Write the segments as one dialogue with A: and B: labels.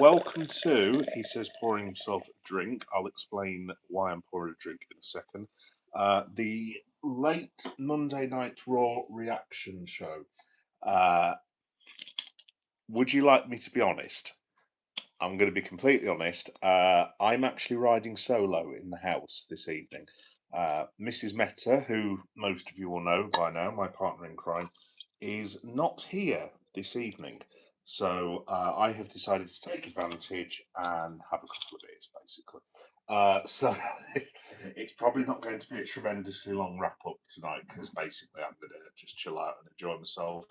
A: welcome to, he says, pouring himself a drink. I'll explain why I'm pouring a drink in a second. The late Monday Night Raw reaction show. Uh, would you like me to be honest? I'm going to be completely honest. I'm actually riding solo in the house this evening. Mrs. Meta, who most of you will know by now, my partner in crime, is not here this evening. So I have decided to take advantage and have a couple of beers, basically. So it's probably not going to be a tremendously long wrap up tonight because basically I'm going to just chill out and enjoy myself.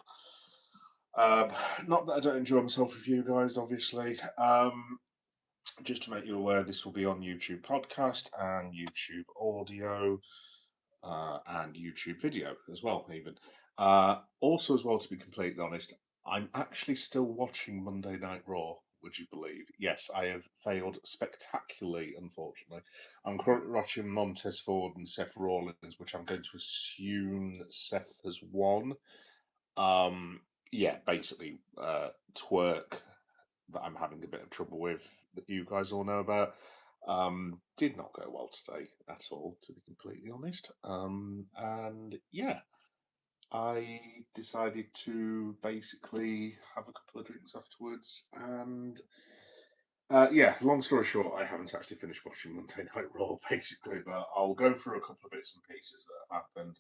A: Um, Not that I don't enjoy myself with you guys, obviously. Just to make you aware, this will be on YouTube podcast and YouTube audio and YouTube video as well, even. Also, as well, to be completely honest, I'm actually still watching Monday Night Raw. Would you believe? Yes, I have failed spectacularly, unfortunately. I'm currently watching Montez Ford and Seth Rollins, which I'm going to assume that Seth has won. Yeah, basically, twerk that I'm having a bit of trouble with that you guys all know about. Did not go well today at all, to be completely honest. And yeah, I decided to basically have a couple of drinks afterwards. And yeah, long story short, I haven't actually finished watching Monday Night Raw, basically, but I'll go through a couple of bits and pieces that have happened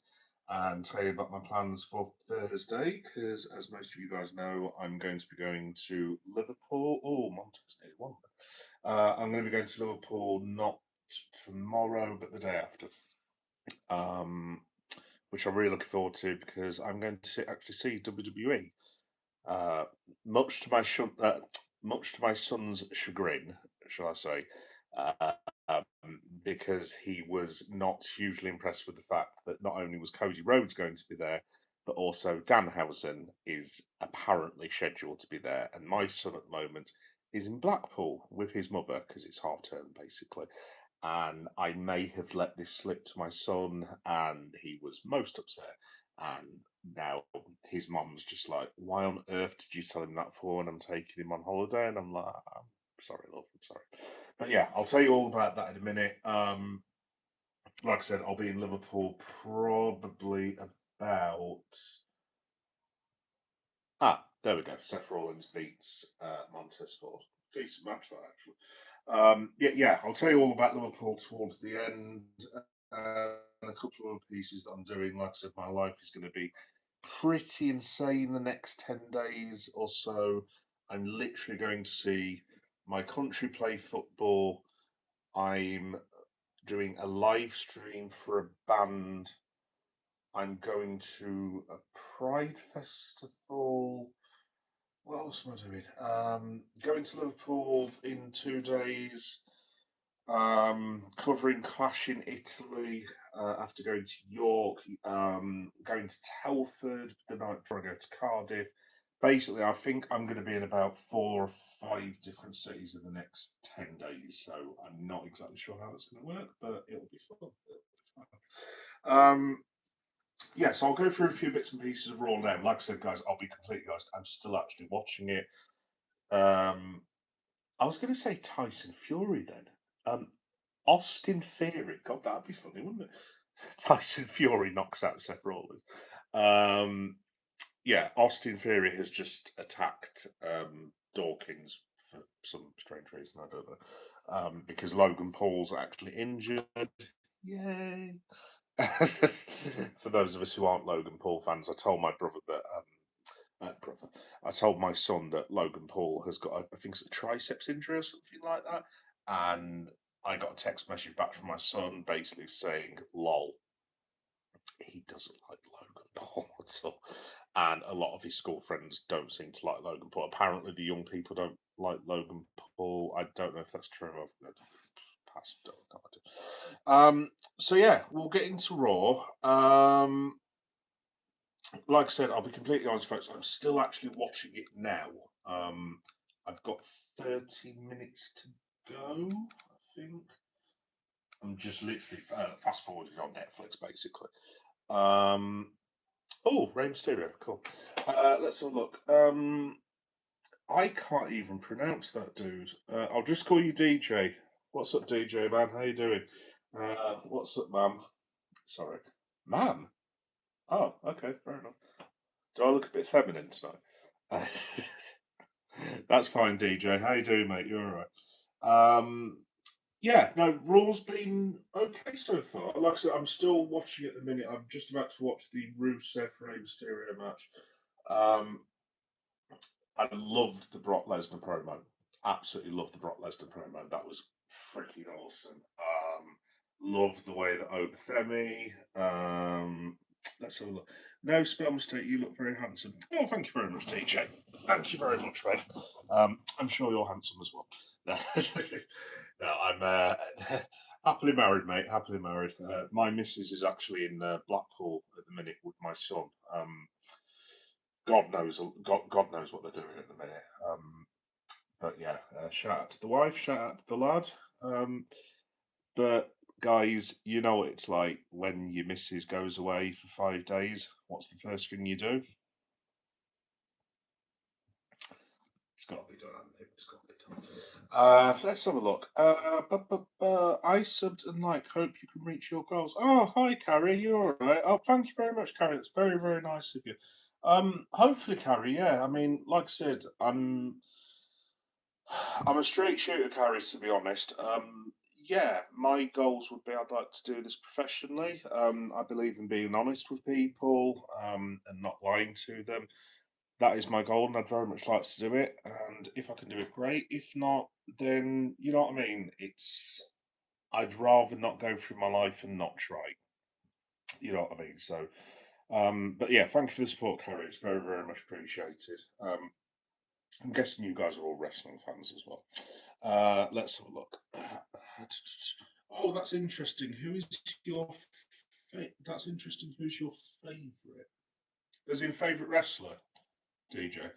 A: and tell you about my plans for Thursday, because as most of you guys know, I'm going to be going to Liverpool. Oh, Montez nearly won. I'm going to be going to Liverpool not tomorrow, but the day after, um, which I'm really looking forward to because I'm going to actually see WWE. Uh, much to my much to my son's chagrin, shall I say, uh, um, because he was not hugely impressed with the fact that not only was Cody Rhodes going to be there, but also Danhausen is apparently scheduled to be there, and my son at the moment is in Blackpool with his mother because it's half term basically. And I may have let this slip to my son, and he was most upset. And now his mom's just like, "Why on earth did you tell him that for?" And I'm taking him on holiday, and I'm like, "I'm sorry, love, I'm sorry." But yeah, I'll tell you all about that in a minute. Like I said, I'll be in Liverpool probably about. There we go. Seth Rollins beats Montez Ford. Decent match that actually. Yeah. I'll tell you all about Liverpool towards the end, and a couple of pieces that I'm doing. Like I said, my life is going to be pretty insane the next 10 days or so. I'm literally going to see my country play football. I'm doing a live stream for a band. I'm going to a Pride festival. What else am I doing? Going to Liverpool in 2 days. Covering Clash in Italy after going to York. Going to Telford the night before I go to Cardiff. Basically, I think I'm going to be in about 4 or 5 different cities in the next 10 days. So I'm not exactly sure how that's going to work, but it'll be fun. It'll be fun. Yes, I'll go through a few bits and pieces of Raw now. Like I said, guys, I'll be completely honest. I'm still actually watching it. Um, I was going to say Tyson Fury then. Austin Theory. God, that'd be funny, wouldn't it? Tyson Fury knocks out Seth Rollins. Um, yeah, Austin Theory has just attacked Dawkins for some strange reason. I don't know. Because Logan Paul's actually injured. Yay. For those of us who aren't Logan Paul fans, I told my brother that. I told my son that Logan Paul has got, I think it's a triceps injury or something like that. And I got a text message back from my son basically saying, "Lol, he doesn't like Logan Paul at all." And a lot of his school friends don't seem to like Logan Paul. Apparently, the young people don't like Logan Paul. I don't know if that's true. I've passed. No idea. So yeah, we'll get into Raw. Like I said, I'll be completely honest, folks. I'm still actually watching it now. I've got 30 minutes to go, I think. I'm just literally fast forwarding on Netflix, basically. Oh, Rey Mysterio, cool. Let's have a look. I can't even pronounce that dude. I'll just call you DJ. What's up, DJ man? How you doing? What's up, ma'am? Sorry, ma'am. Oh, okay, fair enough. Do I look a bit feminine tonight? Uh, That's fine, DJ. How you doing, mate? You all right? Yeah, no, Raw's been okay so far. Like I said, I'm still watching at the minute. I'm just about to watch the Rusev Rey Mysterio match. Um, I loved the Brock Lesnar promo. Absolutely loved the Brock Lesnar promo. That was freaking awesome. Loved the way that Obafemi. Let's have a look. No spell mistake. You look very handsome. Oh, thank you very much, TJ. Thank you very much, mate. I'm sure you're handsome as well. No, I'm happily married, mate. Happily married. My missus is actually in Blackpool at the minute with my son. God knows what they're doing at the minute. But yeah, shout out to the wife, shout out to the lad. Um, but guys, you know what it's like when your missus goes away for 5 days. What's the first thing you do? It's got to be done, hasn't it? It's got to be done. Let's have a look. I subbed and like. Hope you can reach your goals. Oh, hi, Carrie. You all right? Oh, thank you very much, Carrie. That's very, very nice of you. Hopefully, Carrie. Yeah, I mean, like I said, I'm a straight shooter, Carrie, to be honest. Yeah, my goals would be I'd like to do this professionally. I believe in being honest with people and not lying to them. That is my goal, and I'd very much like to do it. And if I can do it, great. If not, then you know what I mean. I'd rather not go through my life and not try. You know what I mean. So, but yeah, thank you for the support, Carrie. It's very, very much appreciated. I'm guessing you guys are all wrestling fans as well. Let's have a look. Oh, that's interesting. Who is your? That's interesting. Who's your favourite? As in favourite wrestler, DJ.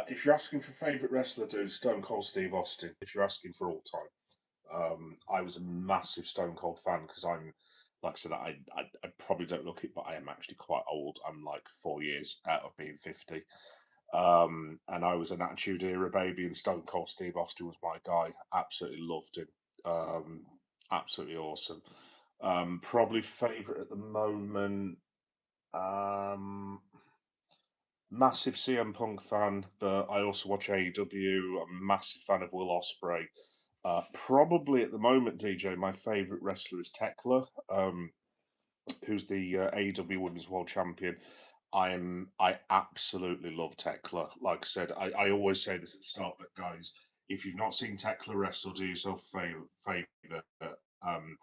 A: If you're asking for favourite wrestler, dude, Stone Cold Steve Austin. If you're asking for all time, I was a massive Stone Cold fan because like I said, I probably don't look it, but I am actually quite old. I'm like 4 years out of being 50. And I was an Attitude Era baby, and Stone Cold Steve Austin was my guy. Absolutely loved him. Um, Absolutely awesome. Probably favourite at the moment. Um, Massive CM Punk fan, but I also watch AEW. I'm a massive fan of Will Ospreay. Probably at the moment, DJ, my favourite wrestler is Tekla, who's the AEW Women's World Champion. I absolutely love Tekla. Like I said, I always say this at the start, but guys, if you've not seen Tekla wrestle, do yourself a favour. Um,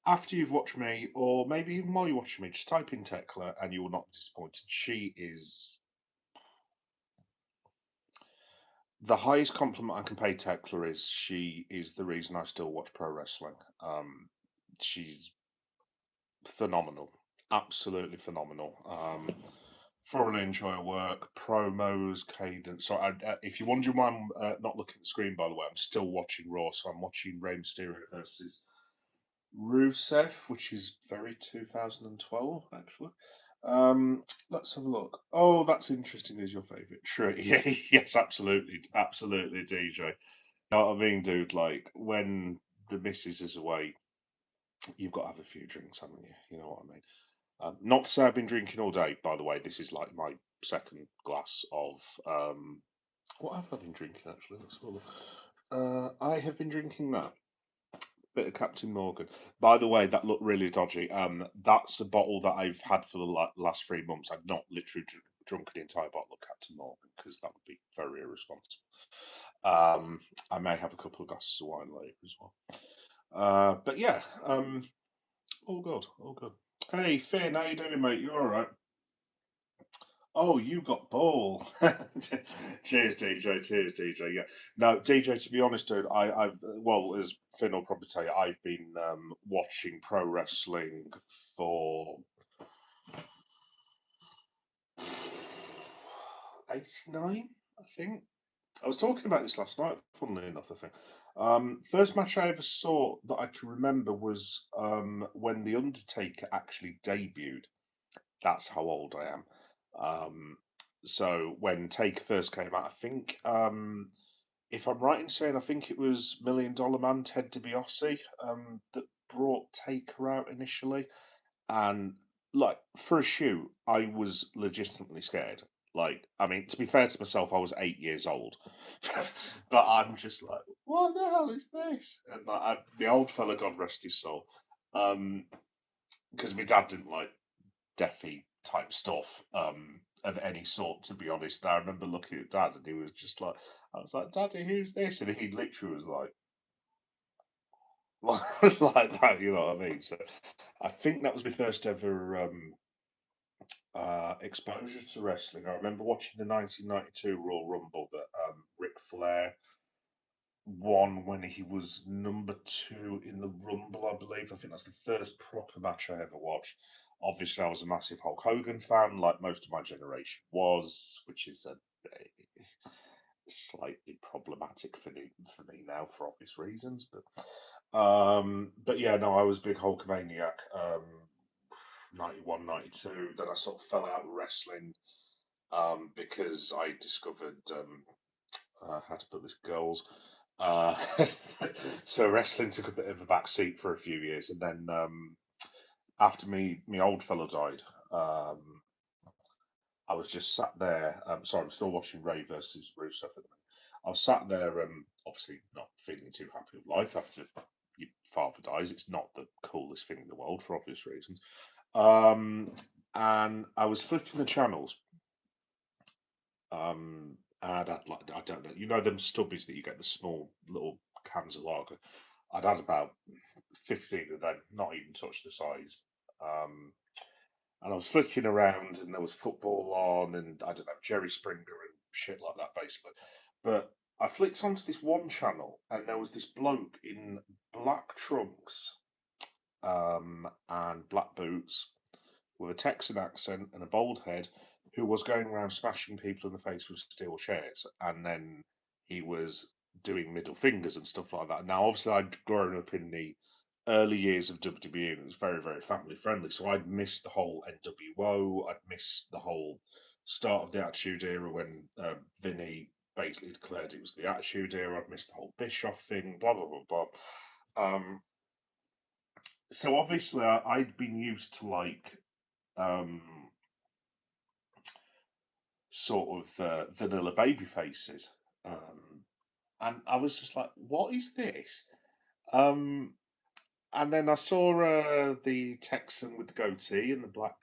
A: After you've watched me, or maybe even while you're watching me, just type in Tekla and you will not be disappointed. She is the highest compliment I can pay Tekla is she is the reason I still watch pro wrestling. She's phenomenal, absolutely phenomenal. Thoroughly enjoy her work, promos, cadence. So, if you're wondering why I'm not looking at the screen, by the way, I'm still watching Raw. So I'm watching Rey Mysterio versus Rusev, which is very 2012, actually. Let's have a look. Oh, that's interesting. Is your favourite? True. Yeah, yes, absolutely, absolutely, DJ. You know what I mean, dude? Like when the missus is away, you've got to have a few drinks, haven't you? You know what I mean? Not to say I've been drinking all day, by the way. This is like my second glass of what have I been drinking actually? Let's have a look. I have been drinking that bit of Captain Morgan. By the way, that looked really dodgy. That's a bottle that I've had for the last 3 months. I've not literally drunk an entire bottle of Captain Morgan because that would be very irresponsible. I may have a couple of glasses of wine later as well. But yeah, all good, all good. Hey Finn, how you doing, mate? You all right? Oh, you got ball. Cheers, DJ. Cheers, DJ. Yeah. No, DJ. To be honest, dude, I've well, as Finn will probably tell you, I've been watching pro wrestling for 89, I think. I was talking about this last night. Funnily enough, I think. First match I ever saw that I can remember was when the Undertaker actually debuted. That's how old I am. Um, So when Taker first came out, I think, if I'm right in saying, I think it was Million Dollar Man Ted DiBiase that brought Taker out initially. And like for a shoot, I was legitimately scared. Like, I mean, to be fair to myself, I was 8 years old, but I'm just like, what the hell is this? And like, the old fella, God rest his soul, because my dad didn't like deathy type stuff of any sort, to be honest. And I remember looking at Dad, and he was just like, I was like, Daddy, who's this? And he literally was like that, you know what I mean? So I think that was my first ever exposure to wrestling. I remember watching the 1992 Royal Rumble that Ric Flair won when he was number 2 in the Rumble, I believe. I think that's the first proper match I ever watched. Obviously, I was a massive Hulk Hogan fan, like most of my generation was, which is slightly problematic for me now for obvious reasons. But yeah, no, I was a big Hulkamaniac. 91, 92. Then I sort of fell out of wrestling because I discovered how to put this girls. Uh, so wrestling took a bit of a back seat for a few years, and then after me old fellow died, um, I was just sat there. Sorry, I'm still watching Ray versus Rusev at the minute. I was sat there, obviously not feeling too happy with life after your father dies. It's not the coolest thing in the world for obvious reasons. Um, and I was flipping the channels, and I'd like, I don't know, you know them stubbies that you get, the small little cans of lager. I'd had about 15 of them, not even touched the size. Um, and I was flicking around, and there was football on, and I don't know, Jerry Springer and shit like that, basically. But I flicked onto this one channel, and there was this bloke in black trunks and black boots with a Texan accent and a bald head who was going around smashing people in the face with steel chairs. And then he was doing middle fingers and stuff like that. Now, obviously, I'd grown up in the early years of WWE and it was very, very family friendly. So I'd missed the whole NWO, I'd missed the whole start of the Attitude Era when Vinny basically declared it was the Attitude Era. I'd missed the whole Bischoff thing, blah, blah, blah, blah. So obviously, I'd been used to like um, sort of vanilla baby faces. And I was just like, what is this? Um, and then I saw the Texan with the goatee and the black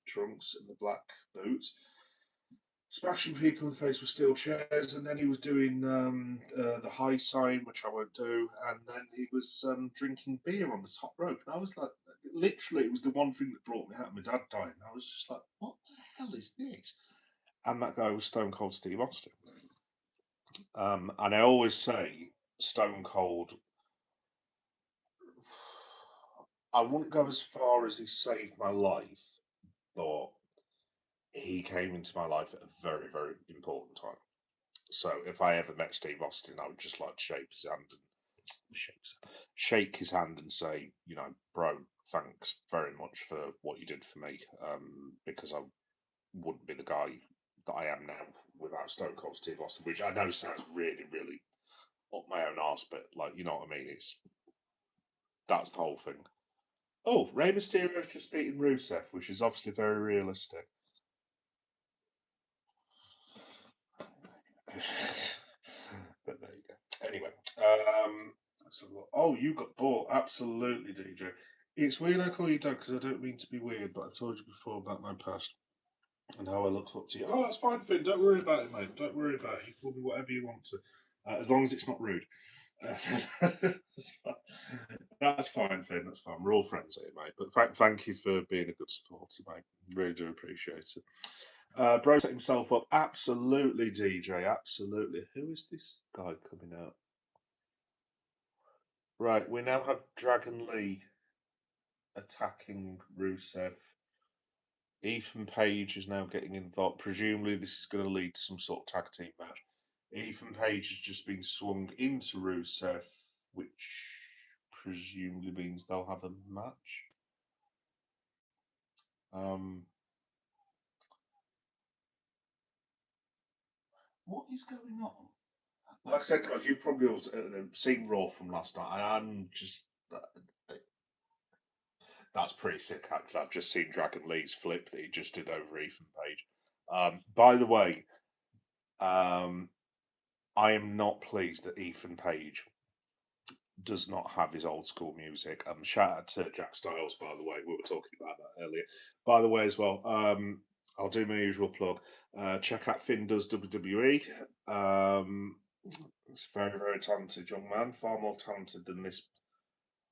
A: trunks and the black boots smashing people in the face with steel chairs, and then he was doing the high sign, which I won't do, and then he was drinking beer on the top rope. And I was like, literally, it was the one thing that brought me out. My dad died, and I was just like, what the hell is this? And that guy was Stone Cold Steve Austin. And I always say Stone Cold, I wouldn't go as far as he saved my life, but he came into my life at a very, very important time. So if I ever met Steve Austin, I would just like to shake his hand and shake his hand and say, you know, bro, thanks very much for what you did for me. Because I wouldn't be the guy that I am now without Stone Cold Steve Austin, which I know sounds really, really up my own arse, but like, you know what I mean? That's the whole thing. Oh, Rey Mysterio's just beaten Rusev, which is obviously very realistic. But there you go. Anyway, oh, you got bought. Absolutely, DJ. It's weird I call you Doug because I don't mean to be weird, but I've told you before about my past and how I look up to you. Oh, that's fine, Finn. Don't worry about it, mate. Don't worry about it. You call me whatever you want to, as long as it's not rude. That's fine, Finn. That's fine. We're all friends here, mate. But thank you for being a good supporter, mate. Really do appreciate it. Bro set himself up. Absolutely, DJ. Absolutely. Who is this guy coming out? Right, we now have Dragon Lee attacking Rusev. Ethan Page is now getting involved. Presumably, this is going to lead to some sort of tag team match. Ethan Page has just been swung into Rusev, which presumably means they'll have a match. Um, what is going on? Like I said, guys, you've probably all seen Raw from last night, and I'm just. That's pretty sick, actually. I've just seen Dragon Lee's flip that he just did over Ethan Page. By the way, um, I am not pleased that Ethan Page does not have his old school music. Shout out to Jack Styles, by the way. We were talking about that earlier. By the way, as well, I'll do my usual plug. Check out Finn Does WWE. It's a very, very talented young man, far more talented than this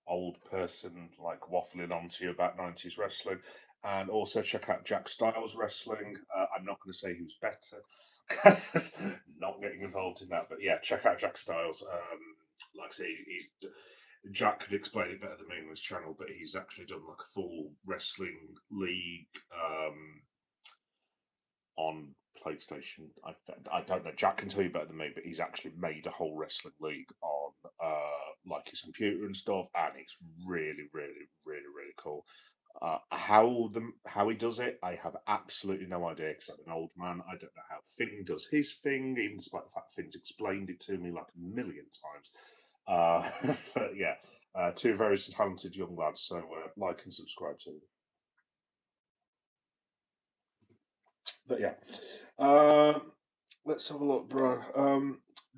A: old person like waffling on to you about 90s wrestling. And also check out Jack Styles Wrestling. I'm not going to say who's better. Not getting involved in that, but yeah, check out Jack Styles. Like I say, he's Jack could explain it better than me on his channel, but he's actually done like a full wrestling league on PlayStation. I don't know. Jack can tell you better than me, but he's actually made a whole wrestling league on like his computer and stuff, and it's really, really, really, really cool. How he does it, I have absolutely no idea because I'm an old man. I don't know how Finn does his thing, even despite the fact Finn's explained it to me like a million times. But yeah, two very talented young lads. So like and subscribe to them. But yeah, um, let's have a look, bro.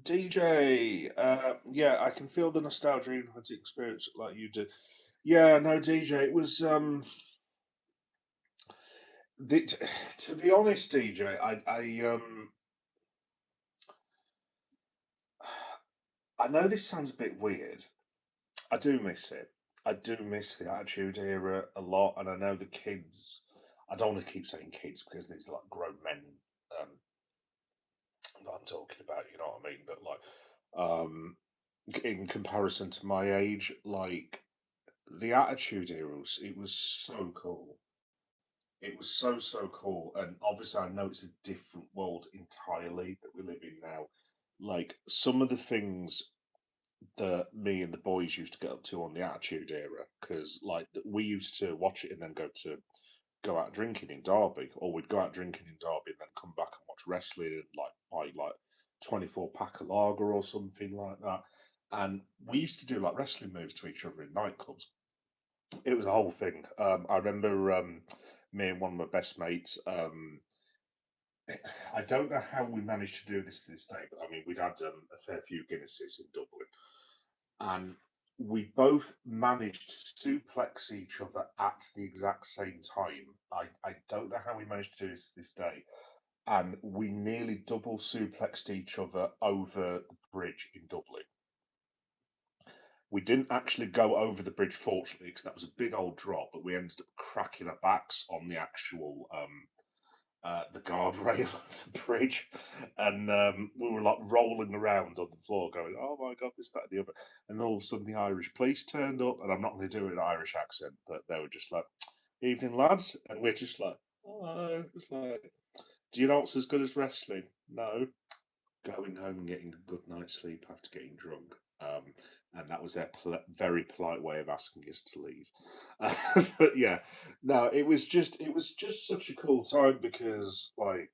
A: DJ, yeah, I can feel the nostalgia and had to experience it like you did. Yeah, no, DJ, it was the, to be honest, DJ, I know this sounds a bit weird. I do miss it. I do miss the Attitude Era a lot, and I know the kids. I don't want to keep saying kids because these are like grown men um, that I'm talking about. You know what I mean? But like, in comparison to my age, like the Attitude Era, it was so cool. It was so cool, and obviously I know it's a different world entirely that we live in now. Like some of the things that me and the boys used to get up to on the Attitude Era, because like we used to watch it and then go out drinking in Derby, or we'd go out drinking in Derby and then come back and watch wrestling and like buy like 24 pack of lager or something like that. And we used to do like wrestling moves to each other in nightclubs. It was a whole thing. I remember me and one of my best mates. I don't know how we managed to do this to this day, but I mean, we'd had a fair few Guinnesses in Dublin, and we both managed to suplex each other at the exact same time. I don't know how we managed to do this this day, and we nearly double suplexed each other over the bridge in Dublin. We didn't actually go over the bridge, fortunately, because that was a big old drop, but we ended up cracking our backs on the actual the guardrail of the bridge, and we were like rolling around on the floor, going, "Oh my god, this, that, and the other." And all of a sudden, the Irish police turned up, and I'm not going to do it in an Irish accent, but they were just like, "Evening, lads," and we're just like, "Oh," it's like, "Do you know what's as good as wrestling?" No, going home and getting a good night's sleep after getting drunk. And that was their very polite way of asking us to leave. But yeah, no, it was just such a cool time because like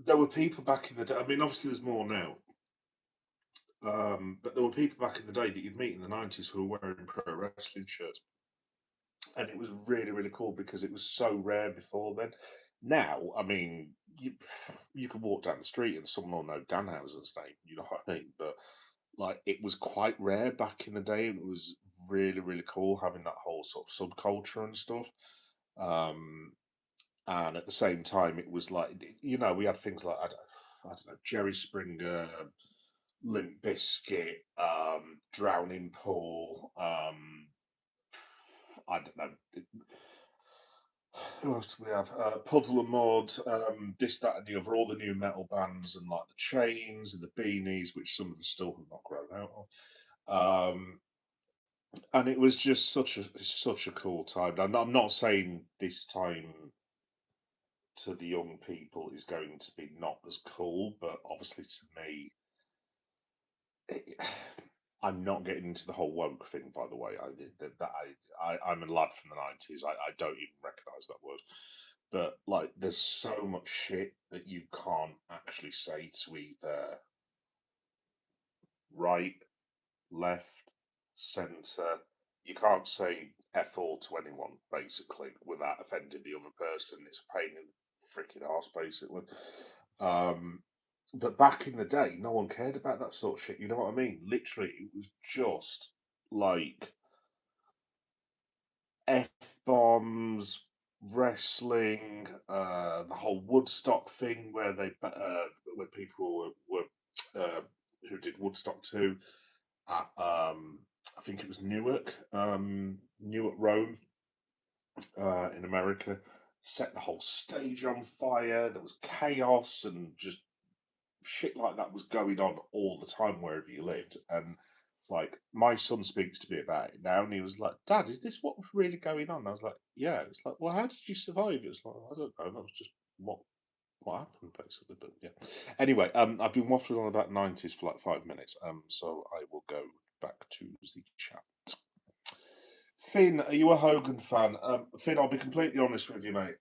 A: there were people back in the day. I mean, obviously there's more now, but there were people back in the day that you'd meet in the '90s who were wearing pro wrestling shirts, and it was really really cool because it was so rare before then. Now, I mean, you can walk down the street and someone will know Danhausen's name. You know what I mean? But like, it was quite rare back in the day, and it was really really cool having that whole sort of subculture and stuff. Um, and at the same time, it was like we had things like I don't know, Jerry Springer, Limp Bizkit, Drowning Pool. I don't know. Who else do we have? Puddle and Mud, this, that, and the other. All the new metal bands and like the Chains and the Beanies, which some of us still have not grown out of. And it was just such a cool time. I'm not saying this time to the young people is going to be not as cool, but obviously to me, it, I'm not getting into the whole woke thing. By the way, I'm a lad from the '90s. I don't even recognise that word. But like, there's so much shit that you can't actually say to either right, left, centre. You can't say F all to anyone, basically, without offending the other person. It's a pain in the freaking arse, basically. Um, but back in the day, no one cared about that sort of shit. You know what I mean? Literally, it was just like F bombs, wrestling, the whole Woodstock thing where people were who did Woodstock too at I think it was Newark, Rome, in America, set the whole stage on fire. There was chaos and just shit like that was going on all the time wherever you lived. And like my son speaks to me about it now, and he was like, "Dad, is this what was really going on?" And I was like, "Yeah." It's like, "Well, how did you survive?" It's like, "I don't know. That was just what happened, basically." But yeah. Anyway, I've been waffling on about nineties for like 5 minutes. So I will go back to the chat. Finn, are you a Hogan fan? Finn, I'll be completely honest with you, mate.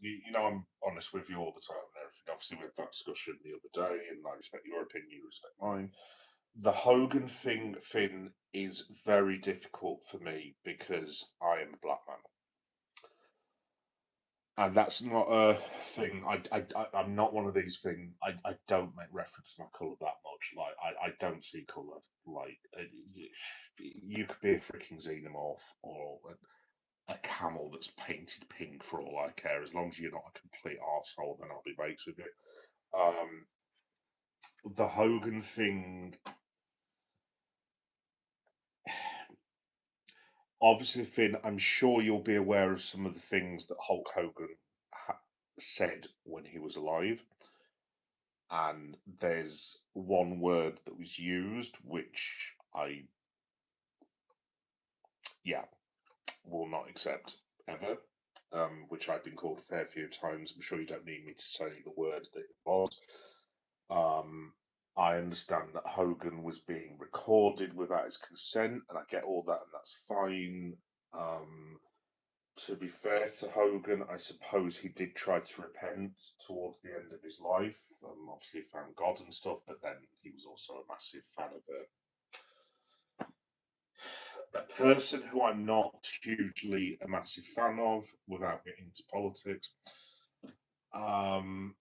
A: You know I'm honest with you all the time and everything. Obviously, we had that discussion the other day, and I respect your opinion, you respect mine. The Hogan thing, Finn, is very difficult for me because I am a black man, and that's not a thing. I'm not one of these things. I don't make reference to my colour that much. Like I don't see colour. Like you could be a freaking xenomorph or a camel that's painted pink for all I care. As long as you're not a complete arsehole, then I'll be mates with it. Um, the Hogan thing, obviously, Finn, I'm sure you'll be aware of some of the things that Hulk Hogan said when he was alive. And there's one word that was used, which yeah, will not accept ever. Which I've been called a fair few times. I'm sure you don't need me to say the word that it was. Um, I understand that Hogan was being recorded without his consent, and I get all that, and that's fine. Um, to be fair to Hogan, I suppose he did try to repent towards the end of his life. Obviously, he found God and stuff, but then he was also a massive fan of a person who I'm not hugely a massive fan of, without getting into politics. Um,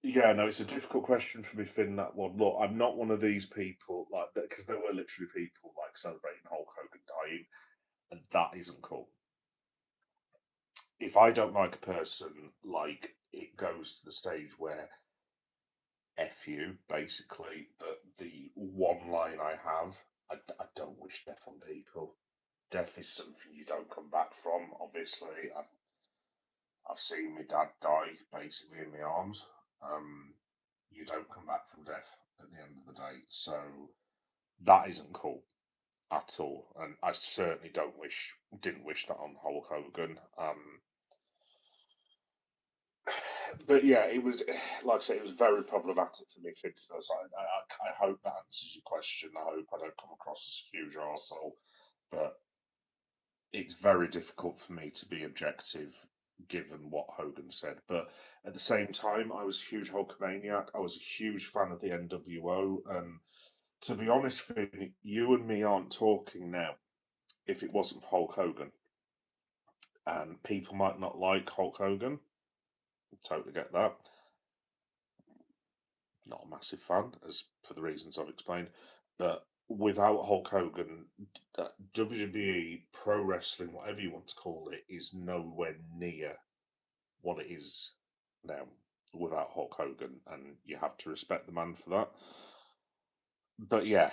A: Yeah, no, it's a difficult question for me, Finn. That one. Look, I'm not one of these people like that because there were literally people like celebrating Hulk Hogan dying, and that isn't cool. If I don't like a person, like it goes to the stage where F you, basically. But the one line I have, I don't wish death on people. Death is something you don't come back from. Obviously, I've seen my dad die basically in my arms. Um, you don't come back from death at the end of the day. So that isn't cool at all, and I certainly didn't wish that on Hulk Hogan. But yeah, it was like I say, it was very problematic for me. So I hope that answers your question. I hope I don't come across as a huge arsehole, but it's very difficult for me to be objective given what Hogan said. But at the same time, I was a huge Hulkamaniac. I was a huge fan of the NWO, and to be honest, Finn, you and me aren't talking now if it wasn't for Hulk Hogan. And people might not like Hulk Hogan. Totally get that. Not a massive fan, as for the reasons I've explained. But without Hulk Hogan, WWE, pro wrestling, whatever you want to call it, is nowhere near what it is now without Hulk Hogan. And you have to respect the man for that. But yeah,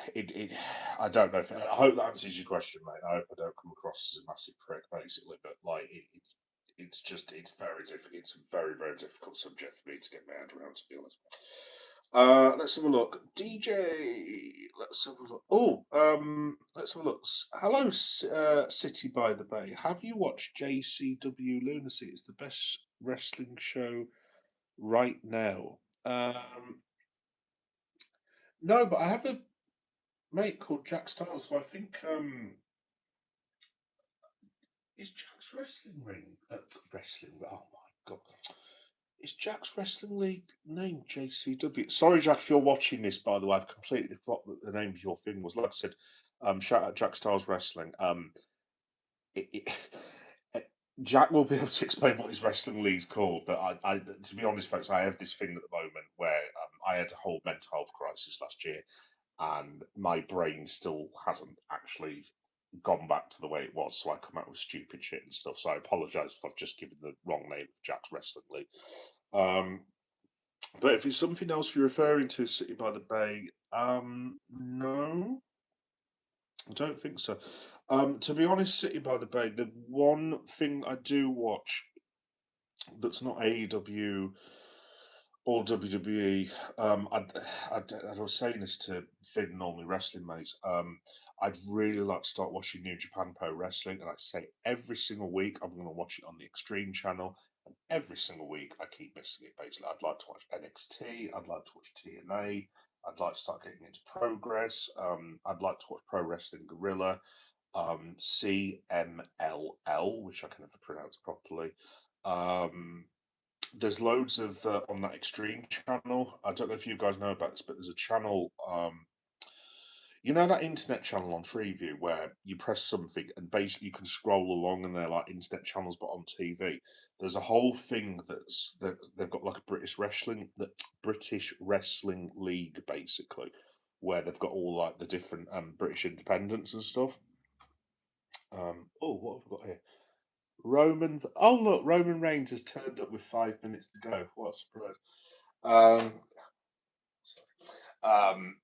A: I don't know if I hope that answers your question, mate. I hope I don't come across as a massive prick, basically. But like, it's very difficult. It's a very very difficult subject for me to get my head around, to be honest. Let's have a look. DJ, let's have a look. Let's have a look. Hello, City by the Bay. Have you watched JCW Lunacy? It's the best wrestling show right now. No, but I have a mate called Jack Styles, who I think is Jack's wrestling ring. Wrestling. Oh my God. Is Jack's Wrestling League name JCW? Sorry, Jack, if you're watching this, by the way, I've completely forgot what the name of your thing was. Like I said, shout out Jack Styles Wrestling. It, it, Jack will be able to explain what his wrestling league's called, but to be honest, folks, I have this thing at the moment where I had a whole mental health crisis last year, and my brain still hasn't actually gone back to the way it was. So I come out with stupid shit and stuff. So I apologise if I've just given the wrong name of Jack's Wrestling League. But if it's something else you're referring to, City by the Bay, no, I don't think so. To be honest, City by the Bay, the one thing I do watch that's not AEW or WWE, I was saying this to Finn and all my wrestling mates. I'd really like to start watching New Japan Pro Wrestling, and I say every single week I'm going to watch it on the Extreme channel, and every single week I keep missing it. Basically, I'd like to watch NXT, I'd like to watch TNA, I'd like to start getting into Progress. I'd like to watch Pro Wrestling Guerrilla, CMLL, which I can never pronounce properly. There's loads of on that Extreme channel. I don't know if you guys know about this, but there's a channel. You know that internet channel on Freeview where you press something and basically you can scroll along and they're like internet channels but on TV. There's a whole thing that they've got like a British Wrestling League basically, where they've got all like the different British independents and stuff. Oh, what have we got here? Oh look, Roman Reigns has turned up with 5 minutes to go. What a surprise! Um, um,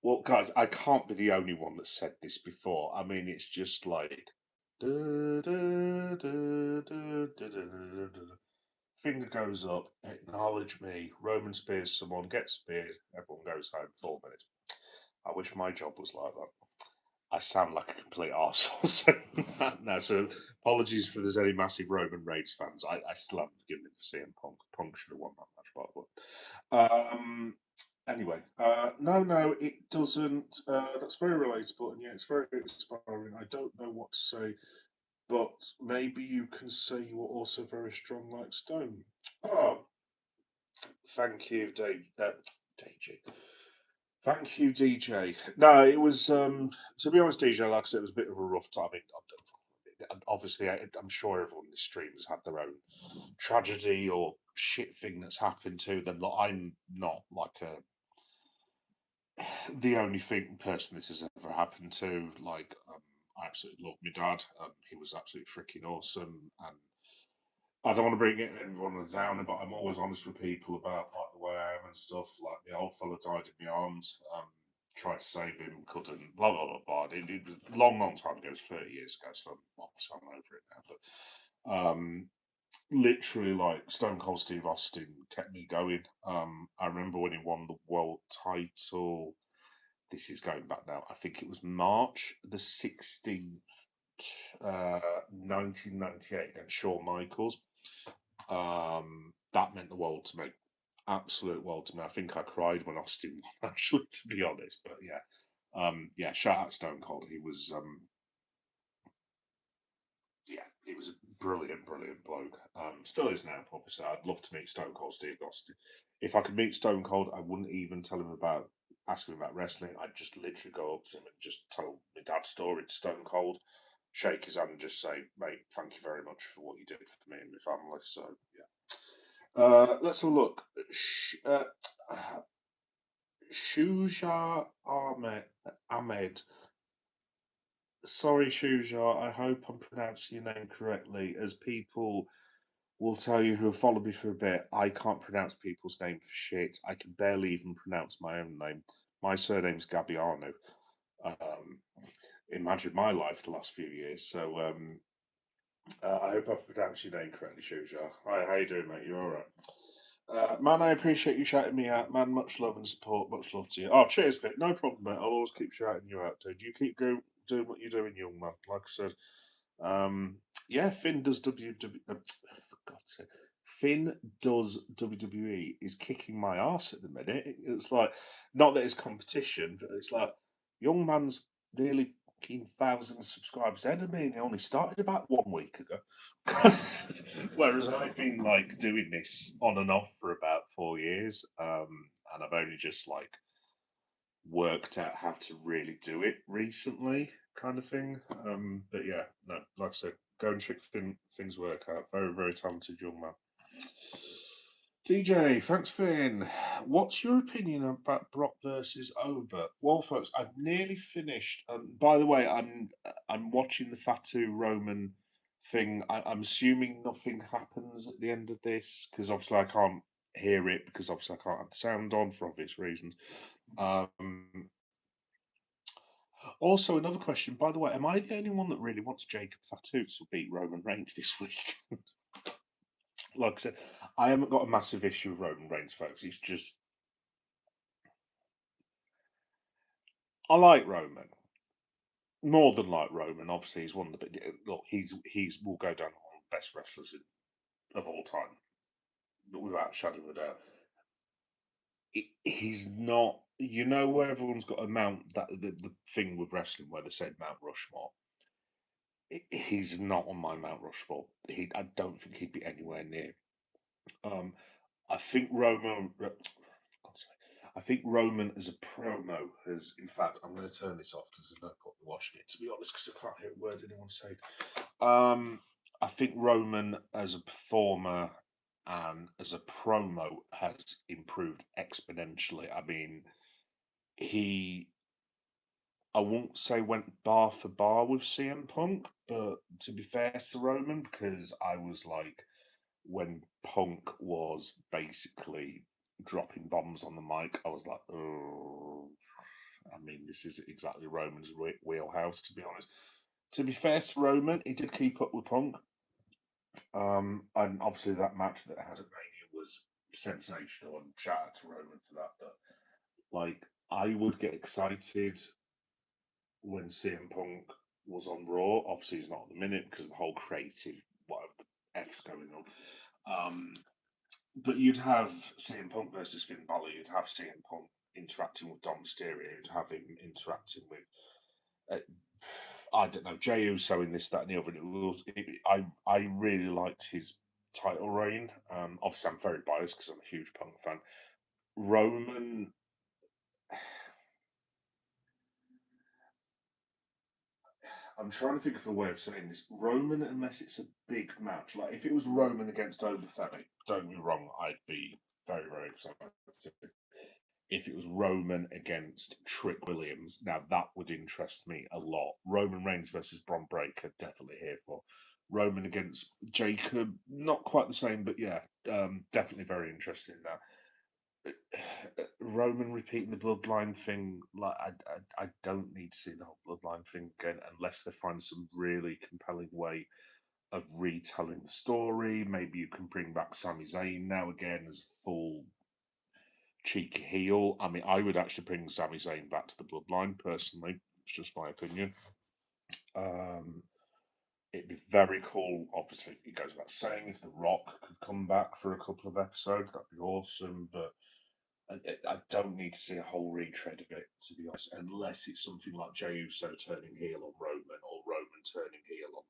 A: well, guys, I can't be the only one that said this before. I mean, it's just like finger goes up, acknowledge me. Roman spears someone, gets speared, everyone goes home. 4 minutes. I wish my job was like that. I sound like a complete arsehole saying that now. So apologies if there's any massive Roman Reigns fans. I still haven't forgiven him for CM Punk. Punk should have won that match, by the way. Anyway, no, it doesn't. That's very relatable, and yeah, it's very inspiring. I don't know what to say, but maybe you can say you were also very strong like Stone. Oh, thank you, Dave. DJ. Thank you, DJ. No, it was to be honest, DJ. Like I said, it was a bit of a rough time. Obviously, I'm sure everyone in the stream has had their own tragedy or shit thing that's happened to them. Like, I'm not like the only person this has ever happened to. Like, I absolutely love my dad. He was absolutely freaking awesome, and I don't want to bring everyone down, but I'm always honest with people about like the way I am and stuff. Like the old fella died in my arms. Tried to save him, couldn't. Blah blah blah blah. It was a long, long time ago. It was 30 years ago, so I'm over it now. But literally, like Stone Cold Steve Austin kept me going. I remember when he won the world title. This is going back now. I think it was March the 16th, 1998, against Shawn Michaels. That meant the world to me, absolute world to me. I think I cried when Austin won, actually, to be honest. But yeah, shout out Stone Cold. He was a brilliant, brilliant bloke. Still is now, obviously. I'd love to meet Stone Cold Steve Austin. If I could meet Stone Cold, I wouldn't even ask him about wrestling. I'd just literally go up to him and just tell my dad's story to Stone Cold, shake his hand, and just say, "Mate, thank you very much for what you did for me and my family." So yeah. Let's have a look. Shuja Ahmed. Sorry, Shuja. I hope I'm pronouncing your name correctly. As people will tell you who have followed me for a bit, I can't pronounce people's name for shit. I can barely even pronounce my own name. My surname's Gabbiano. Um, imagine my life the last few years. So I hope I've pronounced your name correctly, Shuja. Hi, how you doing, mate? You all right? Man, I appreciate you shouting me out, man. Much love and support. Much love to you. Oh, cheers, Vic. No problem, mate. I'll always keep shouting you out, dude. You keep doing what you're doing, young man. Like I said, yeah, Finn does WWE. For God's sake, Finn does WWE is kicking my ass at the minute. It's like not that it's competition, but it's like young man's nearly thousand subscribers ahead of me, and he only started about 1 week ago. Whereas I've been like doing this on and off for about 4 years, and I've only just like worked out how to really do it recently, kind of thing. But yeah, no, like I said, go and check things work out. Very, very talented young man. DJ, thanks, Finn. What's your opinion about Brock versus Oba? Well, folks, I've nearly finished. By the way, I'm watching the Fatu Roman thing. I'm assuming nothing happens at the end of this because obviously I can't hear it because obviously I can't have the sound on for obvious reasons. Also, another question. By the way, am I the only one that really wants Jacob Fatu to beat Roman Reigns this week? Like I said, I haven't got a massive issue with Roman Reigns, folks. It's just I like Roman more than like Roman. Obviously, he's one of the big. Look, he's will go down one of the best wrestlers of all time, without a shadow of a doubt. He's not. You know where everyone's got a mount that the thing with wrestling where they said Mount Rushmore. He's not on my Mount Rushmore. I don't think he'd be anywhere near. Um, I think Roman. I think Roman as a promo has. In fact, I'm going to turn this off because there's no point in watching it. To be honest, because I can't hear a word anyone saying. I think Roman as a performer and as a promo has improved exponentially. I mean, he I won't say went bar for bar with CM Punk, but to be fair to Roman, because I was like, when Punk was basically dropping bombs on the mic, I was like, oh, I mean, this is exactly Roman's wheelhouse, to be honest. To be fair to Roman, he did keep up with Punk. And obviously that match that I had at Mania was sensational, and shout out to Roman for that. But like, I would get excited when CM Punk was on Raw. Obviously, he's not at the minute because of the whole creative whatever the F's going on. But you'd have CM Punk versus Finn Balor. You'd have CM Punk interacting with Dom Mysterio. You'd have him interacting with I don't know, Jey Uso in this, that, and the other. I really liked his title reign. Obviously, I'm very biased because I'm a huge Punk fan. Roman, I'm trying to think of a way of saying this. Roman, unless it's a big match, like if it was Roman against Overfemi, don't get me wrong, I'd be very, very excited. If it was Roman against Trick Williams, now that would interest me a lot. Roman Reigns versus Bron Breakker, definitely here for. Roman against Jacob, not quite the same, but yeah, definitely very interested in that. Roman repeating the bloodline thing, like I don't need to see the whole bloodline thing again unless they find some really compelling way of retelling the story. Maybe you can bring back Sami Zayn now again as full cheeky heel. I mean, I would actually bring Sami Zayn back to the bloodline personally. It's just my opinion. Um, it'd be very cool. Obviously, it goes without saying if The Rock could come back for a couple of episodes, that'd be awesome. But I don't need to see a whole retread of it, to be honest, unless it's something like Jey Uso turning heel on Roman or Roman turning heel on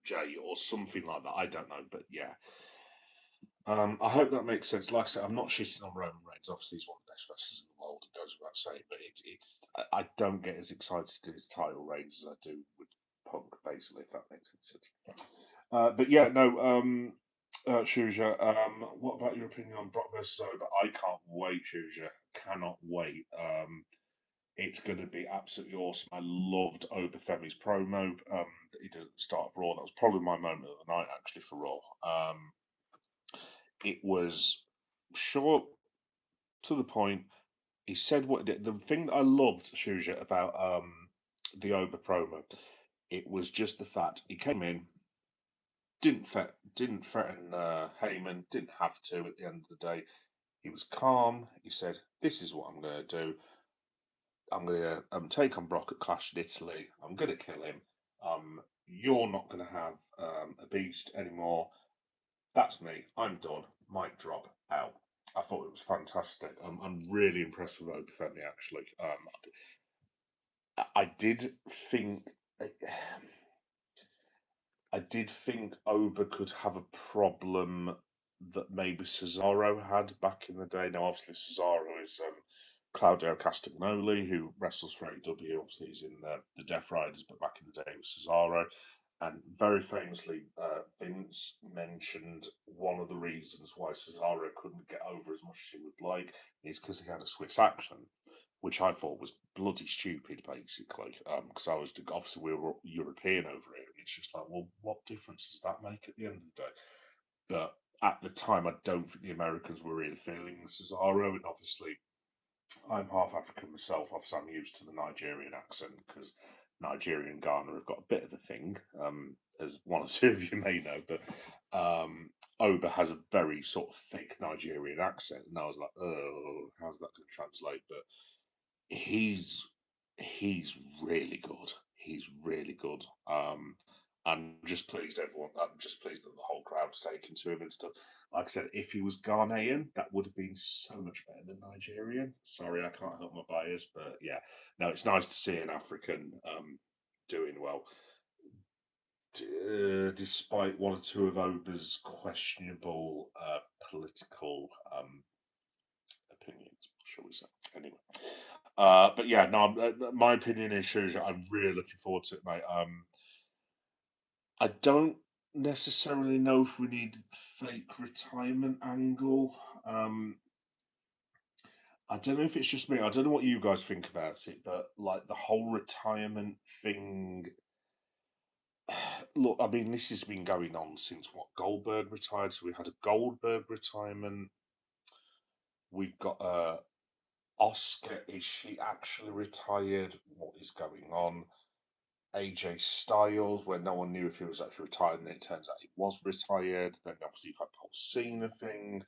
A: Jey or something like that. I don't know, but yeah. I hope that makes sense. Like I said, I'm not shitting on Roman Reigns. Obviously, he's one of the best wrestlers in the world. It goes without saying, but I don't get as excited to his title reigns as I do with Punk, basically, if that makes sense. But yeah, no, Shuja, what about your opinion on Brock versus Oba? I can't wait, Shuja. Cannot wait. It's going to be absolutely awesome. I loved Oba Femi's promo that he did at the start of Raw. That was probably my moment of the night, actually, for Raw. It was short, to the point. He said what he did. The thing that I loved, Shuja, about the Oba promo, it was just the fact he came in, didn't threaten Heyman, didn't have to at the end of the day. He was calm. He said, "This is what I'm going to do. I'm going to take on Brock at Clash in Italy. I'm going to kill him. You're not going to have a beast anymore. That's me. I'm done. Mic drop out." I thought it was fantastic. I'm really impressed with Oba Femi, actually. I did think. I did think Oba could have a problem that maybe Cesaro had back in the day. Now, obviously, Cesaro is Claudio Castagnoli, who wrestles for AEW. Obviously, he's in the Death Riders, but back in the day, it was Cesaro. And very famously, Vince mentioned one of the reasons why Cesaro couldn't get over as much as he would like is because he had a Swiss accent, which I thought was bloody stupid, basically. Because I was obviously we were European over here, and it's just like, well, what difference does that make at the end of the day? But at the time, I don't think the Americans were really feeling Cesaro, and obviously, I'm half African myself. Obviously, I'm used to the Nigerian accent because Nigeria and Ghana have got a bit of a thing, as one or two of you may know. But Oba has a very sort of thick Nigerian accent, and I was like, oh, how's that going to translate? But he's he's really good. He's really good. I'm just pleased everyone. I'm just pleased that the whole crowd's taken to him and stuff. Like I said, if he was Ghanaian, that would have been so much better than Nigerian. Sorry, I can't help my bias, but yeah, no, it's nice to see an African doing well, despite one or two of Oba's questionable political opinions, shall we say? Anyway. But yeah, no, my opinion is Shuja. I'm really looking forward to it, mate. I don't necessarily know if we need the fake retirement angle. I don't know if it's just me. I don't know what you guys think about it, but like the whole retirement thing. Look, I mean, this has been going on since what Goldberg retired. So we had a Goldberg retirement. We've got Oscar. Is she actually retired? What is going on? AJ Styles, where no one knew if he was actually retired, and it turns out he was retired. Then obviously you've got the whole Cena thing.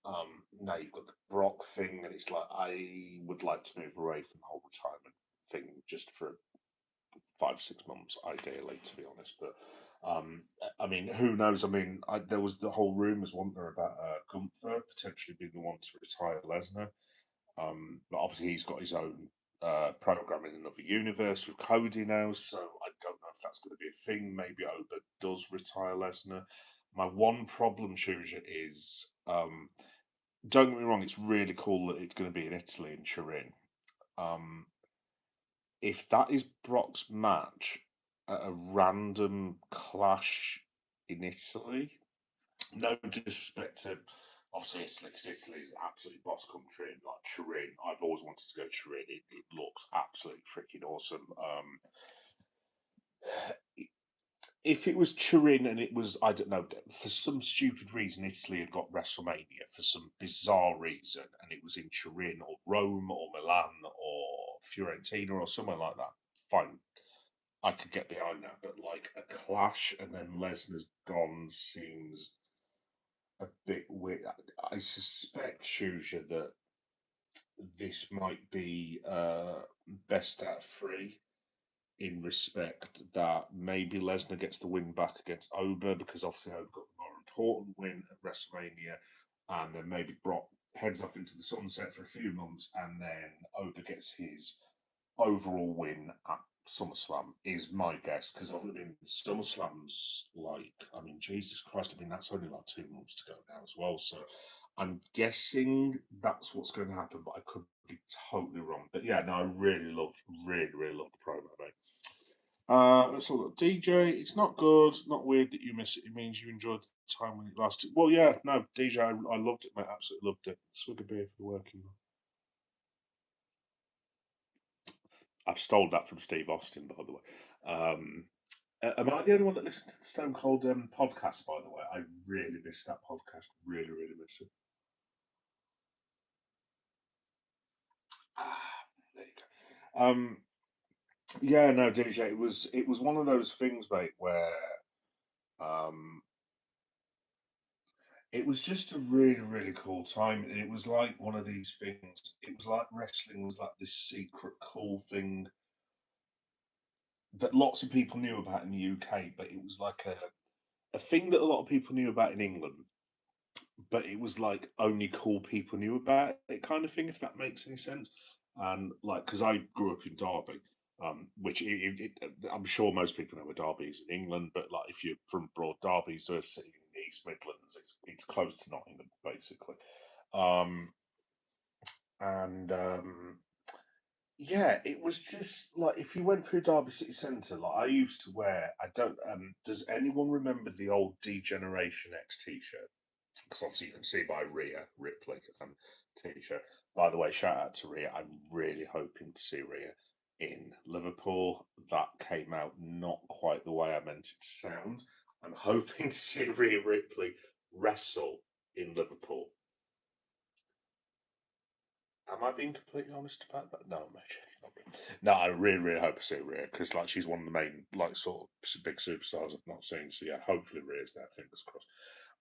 A: Now you've got the Brock thing, and it's like I would like to move away from the whole retirement thing just for 5 6 months, ideally, to be honest. But I mean, who knows? I mean, there was the whole rumours, wasn't there, about Gunther potentially being the one to retire Lesnar. But obviously, he's got his own program in another universe with Cody now, so I don't know if that's going to be a thing. Maybe Oba does retire Lesnar. My one problem, Shuja, is don't get me wrong, it's really cool that it's going to be in Italy in Turin. Um, if that is Brock's match at a random clash in Italy, no disrespect to obviously Italy, because Italy is absolutely boss country. And like Turin, I've always wanted to go to Turin. It looks absolutely freaking awesome. If it was Turin and it was, I don't know, for some stupid reason, Italy had got WrestleMania for some bizarre reason, and it was in Turin or Rome or Milan or Fiorentina or somewhere like that, fine. I could get behind that, but like a clash and then Lesnar's gone seems a bit weird. I suspect, Shuja, that this might be best at three in respect that maybe Lesnar gets the win back against Oba because obviously Oba got the more important win at WrestleMania, and then maybe Brock heads off into the sunset for a few months, and then Oba gets his overall win at SummerSlam is my guess because I mean SummerSlam's like I mean Jesus Christ, I mean that's only like 2 months to go now as well. So I'm guessing that's what's going to happen, but I could be totally wrong. But yeah, no, I really love the promo, mate. Let's have a look. DJ, it's not good, not weird that you miss it. It means you enjoyed the time when it lasted. Well, yeah, no, DJ, I loved it, mate. Absolutely loved it. Swig a beer for working. I've stolen that from Steve Austin, by the way. Um, am I the only one that listens to the Stone Cold podcast, by the way? I really miss that podcast. Really miss it. Ah, there you go. Yeah, no, DJ, it was one of those things, mate, where um, it was just a really cool time. And it was like one of these things. It was like wrestling was like this secret cool thing that lots of people knew about in the UK, but it was like a thing that a lot of people knew about in England, but it was like only cool people knew about it kind of thing, if that makes any sense. And like, because I grew up in Derby, Which I'm sure most people know where Derby is in England, but like if you're from Broad Derby, so it's in the East Midlands, it's close to Nottingham, basically. Um, and Yeah, it was just like if you went through Derby City Centre, like I used to wear. I don't. Does anyone remember the old Degeneration X T-shirt? Because obviously you can see by Ripley T-shirt. By the way, shout out to Rhea. I'm really hoping to see Rhea in Liverpool. That came out not quite the way I meant it to sound. I'm hoping to see Rhea Ripley wrestle in Liverpool. Am I being completely honest about that? No, I'm actually not. No, I really, really hope I see Rhea because like she's one of the main like sort of big superstars I've not seen. So yeah, hopefully Rhea's there. Fingers crossed.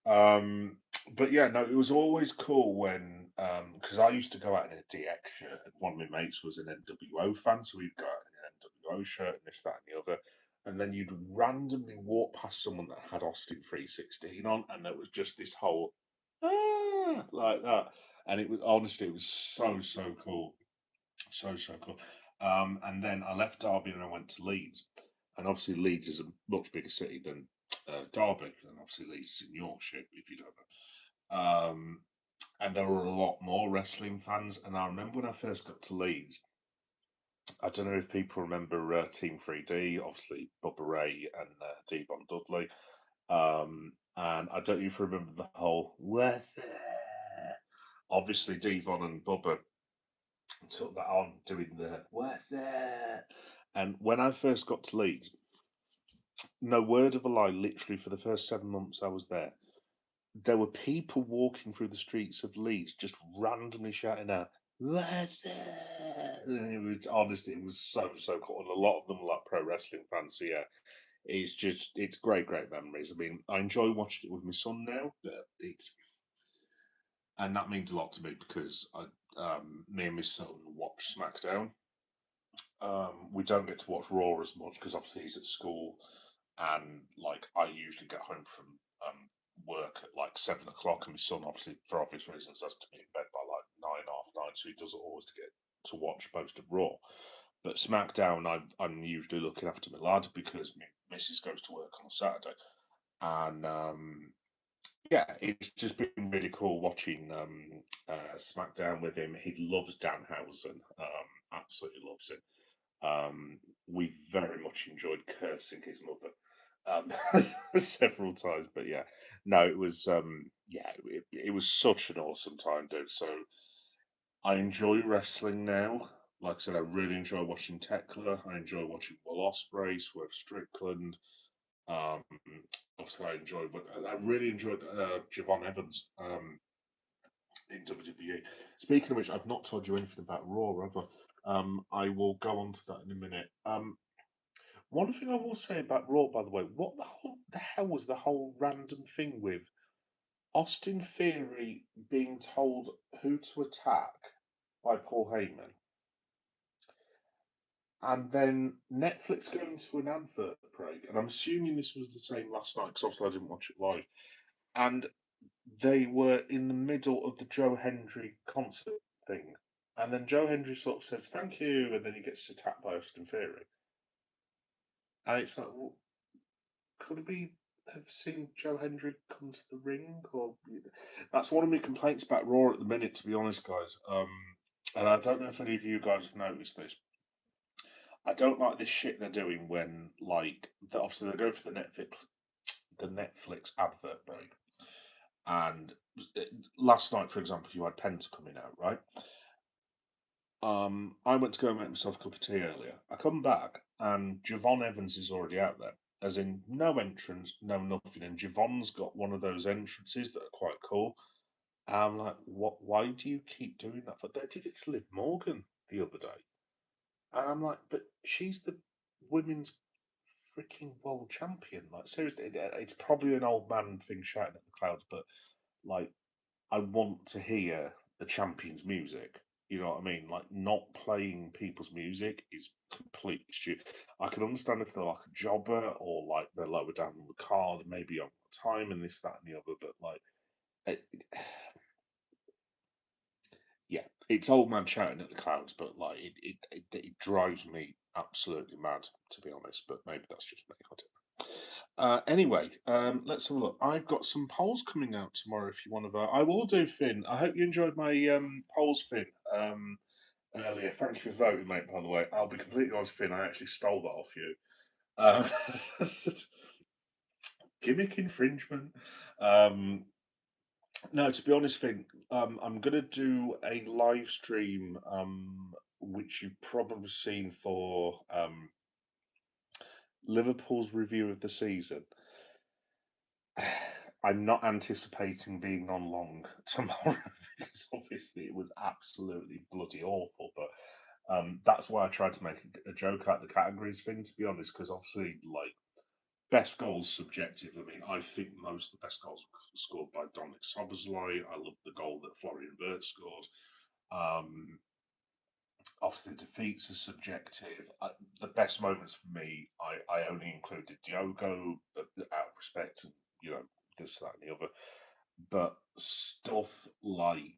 A: Um, but yeah, no, it was always cool when because I used to go out in a DX shirt, and one of my mates was an NWO fan, so we'd go out in an NWO shirt and this, that, and the other, and then you'd randomly walk past someone that had Austin 316 on, and there was just this whole like that, and it was honestly, it was so cool, so cool. And then I left Derby and I went to Leeds, and obviously Leeds is a much bigger city than Derby, and obviously Leeds is in Yorkshire, if you don't know. And there were a lot more wrestling fans. And I remember when I first got to Leeds, I don't know if people remember Team 3D, obviously Bubba Ray and Devon Dudley. And I don't know if you remember the whole "Worth it." Obviously, Devon and Bubba took that on doing the "Worth it." And when I first got to Leeds, no word of a lie, literally for the first 7 months I was there were people walking through the streets of Leeds just randomly shouting out, "What's that?" And it was honestly, it was so cool. And a lot of them were like pro wrestling fans. So yeah, it's great memories. I mean, I enjoy watching it with my son now, but it's and that means a lot to me because me and my son watch SmackDown. We don't get to watch Raw as much because obviously he's at school, and like I usually get home from work at like 7 o'clock, and my son, obviously for obvious reasons, has to be in bed by like nine, half nine, so he doesn't always get to watch most of Raw. But SmackDown, I'm usually looking after my lad because my missus goes to work on a Saturday, and yeah, it's just been really cool watching SmackDown with him. He loves Danhausen, absolutely loves him. We very much enjoyed cursing his mother several times, but yeah, no, it was yeah, it was such an awesome time, dude. So I enjoy wrestling now. Like I said, I really enjoy watching Tekla. I enjoy watching Will Ospreay, Swerve Strickland. Um, Obviously, I really enjoyed Javon Evans in WWE. Speaking of which, I've not told you anything about Raw, have I? I will go on to that in a minute. One thing I will say about Raw, by the way, what the hell was the whole random thing with Austin Theory being told who to attack by Paul Heyman, and then Netflix going to an advert break, and I'm assuming this was the same last night because obviously I didn't watch it live, and they were in the middle of the Joe Hendry concert thing, and then Joe Hendry sort of says thank you, and then he gets attacked by Austin Theory, and it's like, well, could we have seen Joe Hendry come to the ring? Or that's one of my complaints about Raw at the minute, to be honest, guys. And I don't know if any of you guys have noticed this. I don't like this shit they're doing when, like, obviously they go for the Netflix advert break, and uh, last night, for example, you had Penta coming out, right? I went to go and make myself a cup of tea earlier. I come back and Javon Evans is already out there. As in, no entrance, no nothing. And Javon's got one of those entrances that are quite cool. I'm like, what? Why do you keep doing that? But they did it to Liv Morgan the other day. And I'm like, but she's the women's freaking world champion. Like, seriously, it's probably an old man thing shouting at the clouds, but like, I want to hear the champion's music. You know what I mean? Like not playing people's music is completely stupid. I can understand if they're like a jobber or like they're lower down on the card, maybe on time and this, that, and the other. But like, it, yeah, it's old man shouting at the clouds, but like it drives me absolutely mad, to be honest. But maybe that's just me. I don't know. Anyway, let's have a look. I've got some polls coming out tomorrow. If you want to vote, I will do, Finn. I hope you enjoyed my polls, Finn. Earlier. Thank you for voting, mate. By the way, I'll be completely honest, Finn. I actually stole that off you. Gimmick infringement. Um, no, to be honest, Finn, I'm gonna do a live stream, which you've probably seen for Liverpool's review of the season. I'm not anticipating being on long tomorrow because obviously it was absolutely bloody awful. But that's why I tried to make a joke out of the categories thing, to be honest, because obviously, like, best goals subjective. I mean, I think most of the best goals were scored by Dominic Szoboszlai. I love the goal that Florian Wirtz scored. Um, Obviously, defeats are subjective. The best moments for me, I only included Diogo, but out of respect and, you know, this, that, and the other. But stuff like,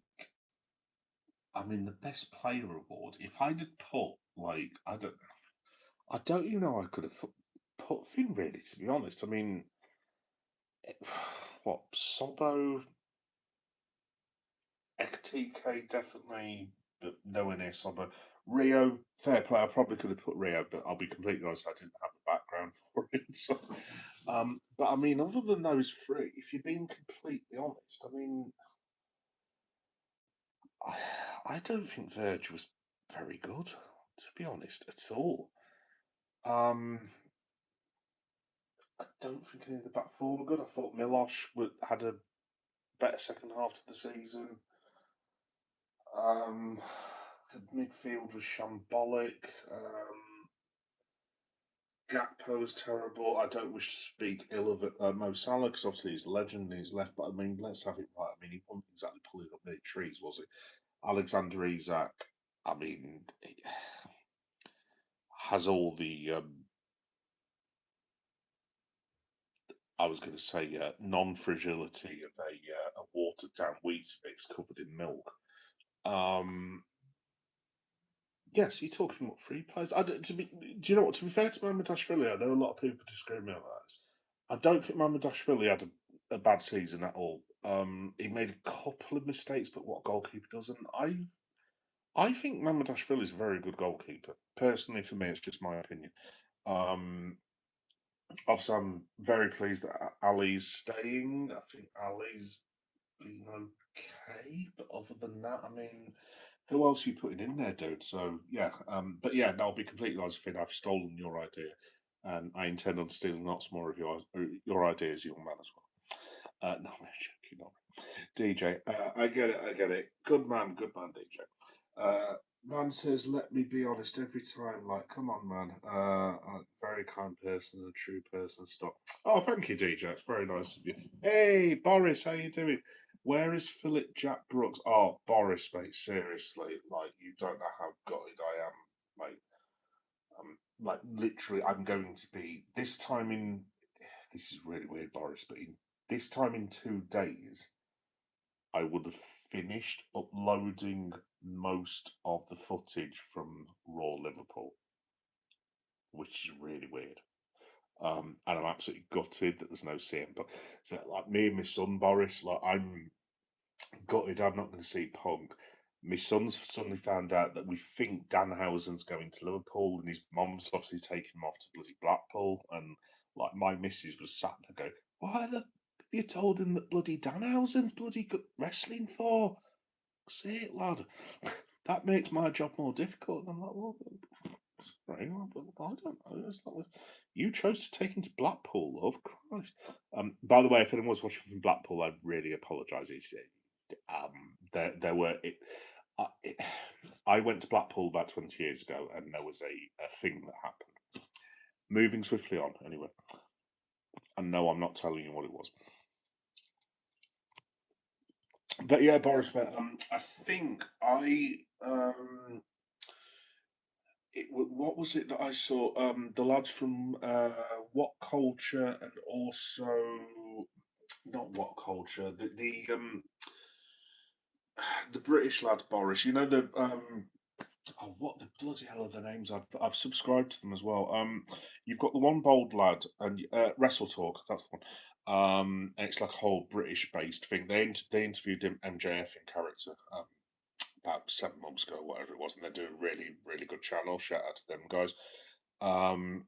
A: I mean, the best player award. If I'd have put, like, I don't even know I could have put Finn, really, to be honest. I mean, what, Sobo, Ekatike, definitely, but nowhere near Sobo. Rio, fair play. I probably could have put Rio, but I'll be completely honest, I didn't have the background for it. So, but I mean, other than those three, if you're being completely honest, I mean, I don't think Verge was very good, to be honest, at all. Um, I don't think any of the back four were good. I thought Milosh had a better second half to the season. The midfield was shambolic. Gakpo was terrible. I don't wish to speak ill of Mo Salah because obviously he's a legend and he's left. But I mean, let's have it right. I mean, he wasn't exactly pulling up any trees, was he? Alexander Isak, I mean, he has all the I was going to say non-fragility of a watered-down Weetabix covered in milk. Um, Yes, you're talking about free players. Do you know what? To be fair to Mamardashvili, I know a lot of people disagree with me on that. I don't think Mamardashvili had a bad season at all. He made a couple of mistakes, but what goalkeeper doesn't? I think Mamardashvili is a very good goalkeeper. Personally, for me, it's just my opinion. Um, Obviously, I'm very pleased that Ali's staying. I think Ali's been okay, but other than that, I mean, who else are you putting in there, dude? So yeah, but yeah, no, I'll be completely honest, Finn. I've stolen your idea, and I intend on stealing lots more of your ideas, young man, as well. No, I'm joking. No. DJ, I get it. I get it. Good man, DJ. Man says, "Let me be honest." Every time, like, come on, man. A very kind person, a true person. Stop. Oh, thank you, DJ. It's very nice of you. Hey, Boris, how you doing? Where is Philip Jack Brooks? Oh, Boris, mate. Seriously, like, you don't know how gutted I am, mate. Like, literally, I'm going to be this time in. This is really weird, Boris, but in this time in 2 days. I would have finished uploading most of the footage from Raw Liverpool, which is really weird. And I'm absolutely gutted that there's no CM. But so, like, me and my son Boris, like, I'm gutted I'm not going to see Punk. My son's suddenly found out that we think Danhausen's going to Liverpool, and his mom's obviously taking him off to bloody Blackpool. And like, my missus was sat there going, "Why the have you told him that bloody Danhausen's bloody good wrestling for? Say it, lad." That makes my job more difficult. I'm like, well, sorry, I don't know. It's not, you chose to take him to Blackpool, love. Christ. By the way, if anyone was watching from Blackpool, I really apologise. There were I went to Blackpool about 20 years ago, and there was a thing that happened. Moving swiftly on, anyway. And no, I'm not telling you what it was. But yeah, Boris, I think what was it that I saw? The lads from What Culture, and also not What Culture, the British lad Boris. You know, Oh, what the bloody hell are the names? I've subscribed to them as well. You've got the One Bold Lad and Wrestle Talk. That's the one. And it's like a whole British based thing. They interviewed him MJF in character about 7 months ago, whatever it was, and they're doing a really really good channel. Shout out to them guys. Um,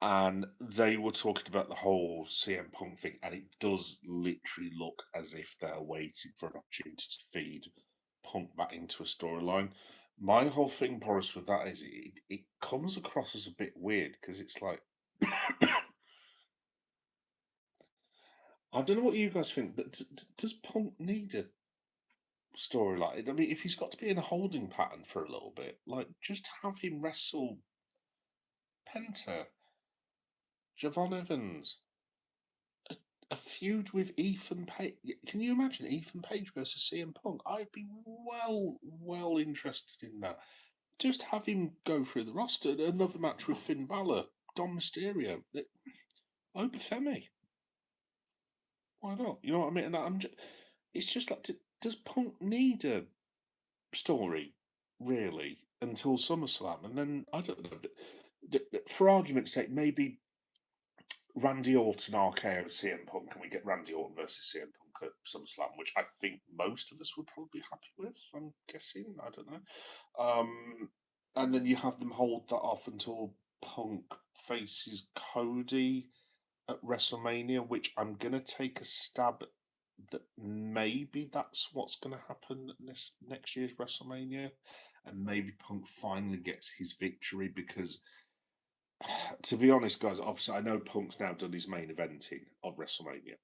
A: and they were talking about the whole CM Punk thing, and it does literally look as if they're waiting for an opportunity to feed Punk back into a storyline. My whole thing, Boris, with that is it comes across as a bit weird because it's like I don't know what you guys think, but does Punk need a storyline? I mean, if he's got to be in a holding pattern for a little bit, like just have him wrestle Penta, Javon Evans, a feud with Ethan Page. Can you imagine Ethan Page versus CM Punk? I'd be well interested in that. Just have him go through the roster. Another match with Finn Balor, Dom Mysterio, Obafemi. Why not? You know what I mean? And it's just like, does Punk need a story really until SummerSlam? And then I don't know. For argument's sake, maybe Randy Orton, RKO, CM Punk, and we get Randy Orton versus CM Punk at SummerSlam, which I think most of us would probably be happy with. I'm guessing. I don't know. And then you have them hold that off until Punk faces Cody at WrestleMania, which I'm gonna take a stab that maybe that's what's gonna happen at next year's WrestleMania, and maybe Punk finally gets his victory because to be honest, guys, obviously I know Punk's now done his main eventing of WrestleMania,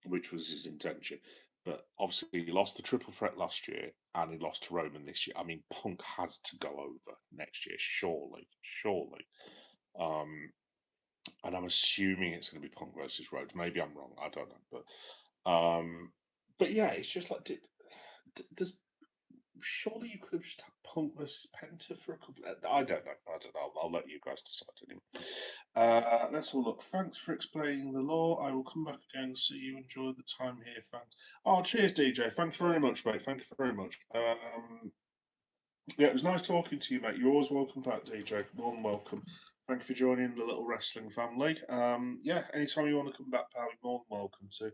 A: which was his intention. But obviously he lost the triple threat last year and he lost to Roman this year. I mean, Punk has to go over next year, surely, surely. Um, and I'm assuming it's going to be Punk versus Rhodes. Maybe I'm wrong. I don't know, but yeah, it's just like, does surely you could have just had Punk versus Penta for a couple. I don't know. I don't know. I'll let you guys decide anyway. Let's all look. Thanks for explaining the law. I will come back again. See you. Enjoy the time here. Thanks. Oh, cheers, DJ. Thank you very much, mate. Thank you very much. Yeah, it was nice talking to you, mate. You're always welcome back, DJ. More than welcome. Thank you for joining the little wrestling family. Yeah, anytime you want to come back, pal, you're more than welcome to.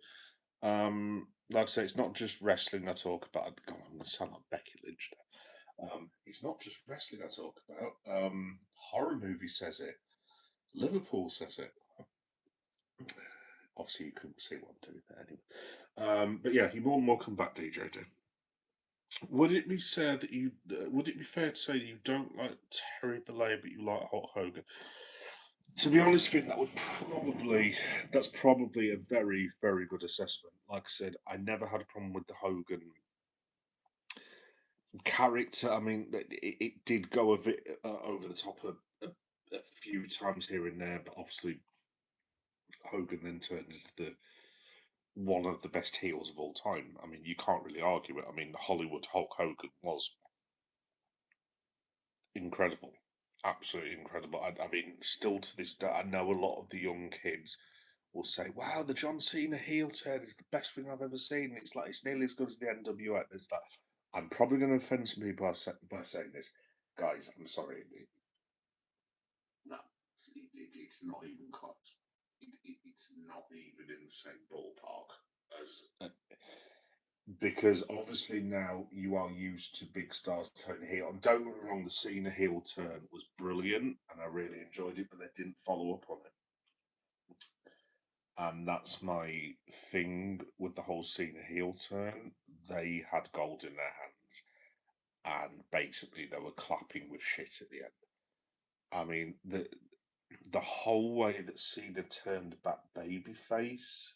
A: Like I say, it's not just wrestling I talk about. God, I'm going to sound like Becky Lynch now. It's not just wrestling I talk about. Horror movie says it. Liverpool says it. Obviously, you couldn't see what I'm doing there anyway. But yeah, you're more than welcome back, DJ. Would it be said that you? Would it be fair to say that you don't like Terry Bollea, but you like Hulk Hogan? To be honest, I think that's probably a very very good assessment. Like I said, I never had a problem with the Hogan character. I mean, it did go a bit over the top a few times here and there, but obviously Hogan then turned into the one of the best heels of all time. I mean, you can't really argue it. I mean, the Hollywood Hulk Hogan was incredible, absolutely incredible. I mean, still to this day, I know a lot of the young kids will say, "Wow, the John Cena heel turn is the best thing I've ever seen." It's like it's nearly as good as the NWA. It's like I'm probably going to offend some people by saying this, guys. I'm sorry. No, it's not even close. It's not even in the same ballpark as because obviously now you are used to big stars turning heel. And don't get me wrong, the Cena heel turn was brilliant and I really enjoyed it, but they didn't follow up on it. And that's my thing with the whole Cena heel turn. They had gold in their hands and basically they were clapping with shit at the end. I mean, the whole way that Cena turned back babyface,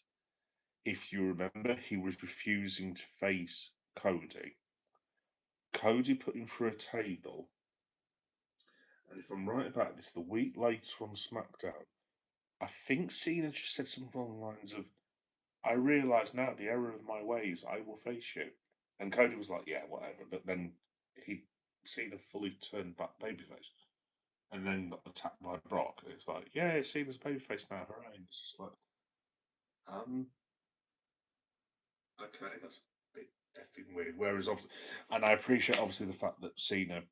A: if you remember, he was refusing to face Cody. Cody put him through a table, and if I'm right about this, the week later on SmackDown, I think Cena just said something along the lines of, "I realise now the error of my ways. I will face you." And Cody was like, "Yeah, whatever." But then he Cena fully turned back babyface, and then got attacked by Brock. And it's like, "Yeah, Cena's babyface now. Hooray!" It's just like, um, okay, that's a bit effing weird. Whereas, and I appreciate obviously the fact that Cena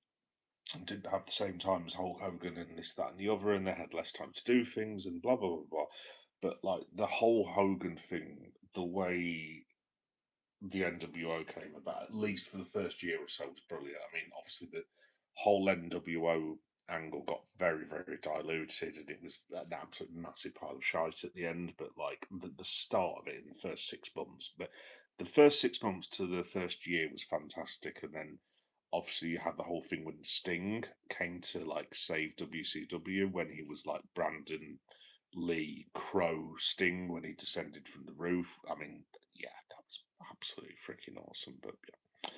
A: didn't have the same time as Hulk Hogan and this, that, and the other, and they had less time to do things and blah blah blah blah. But like the whole Hogan thing, the way the NWO came about, at least for the first year or so, was brilliant. I mean, obviously the whole NWO angle got very, very diluted, and it was an absolute massive pile of shite at the end. But like the start of it in the first 6 months, but the first 6 months to the first year was fantastic, and then obviously you had the whole thing when Sting came to like save WCW when he was like Brandon Lee Crow Sting when he descended from the roof. I mean, yeah, that was absolutely freaking awesome. But yeah.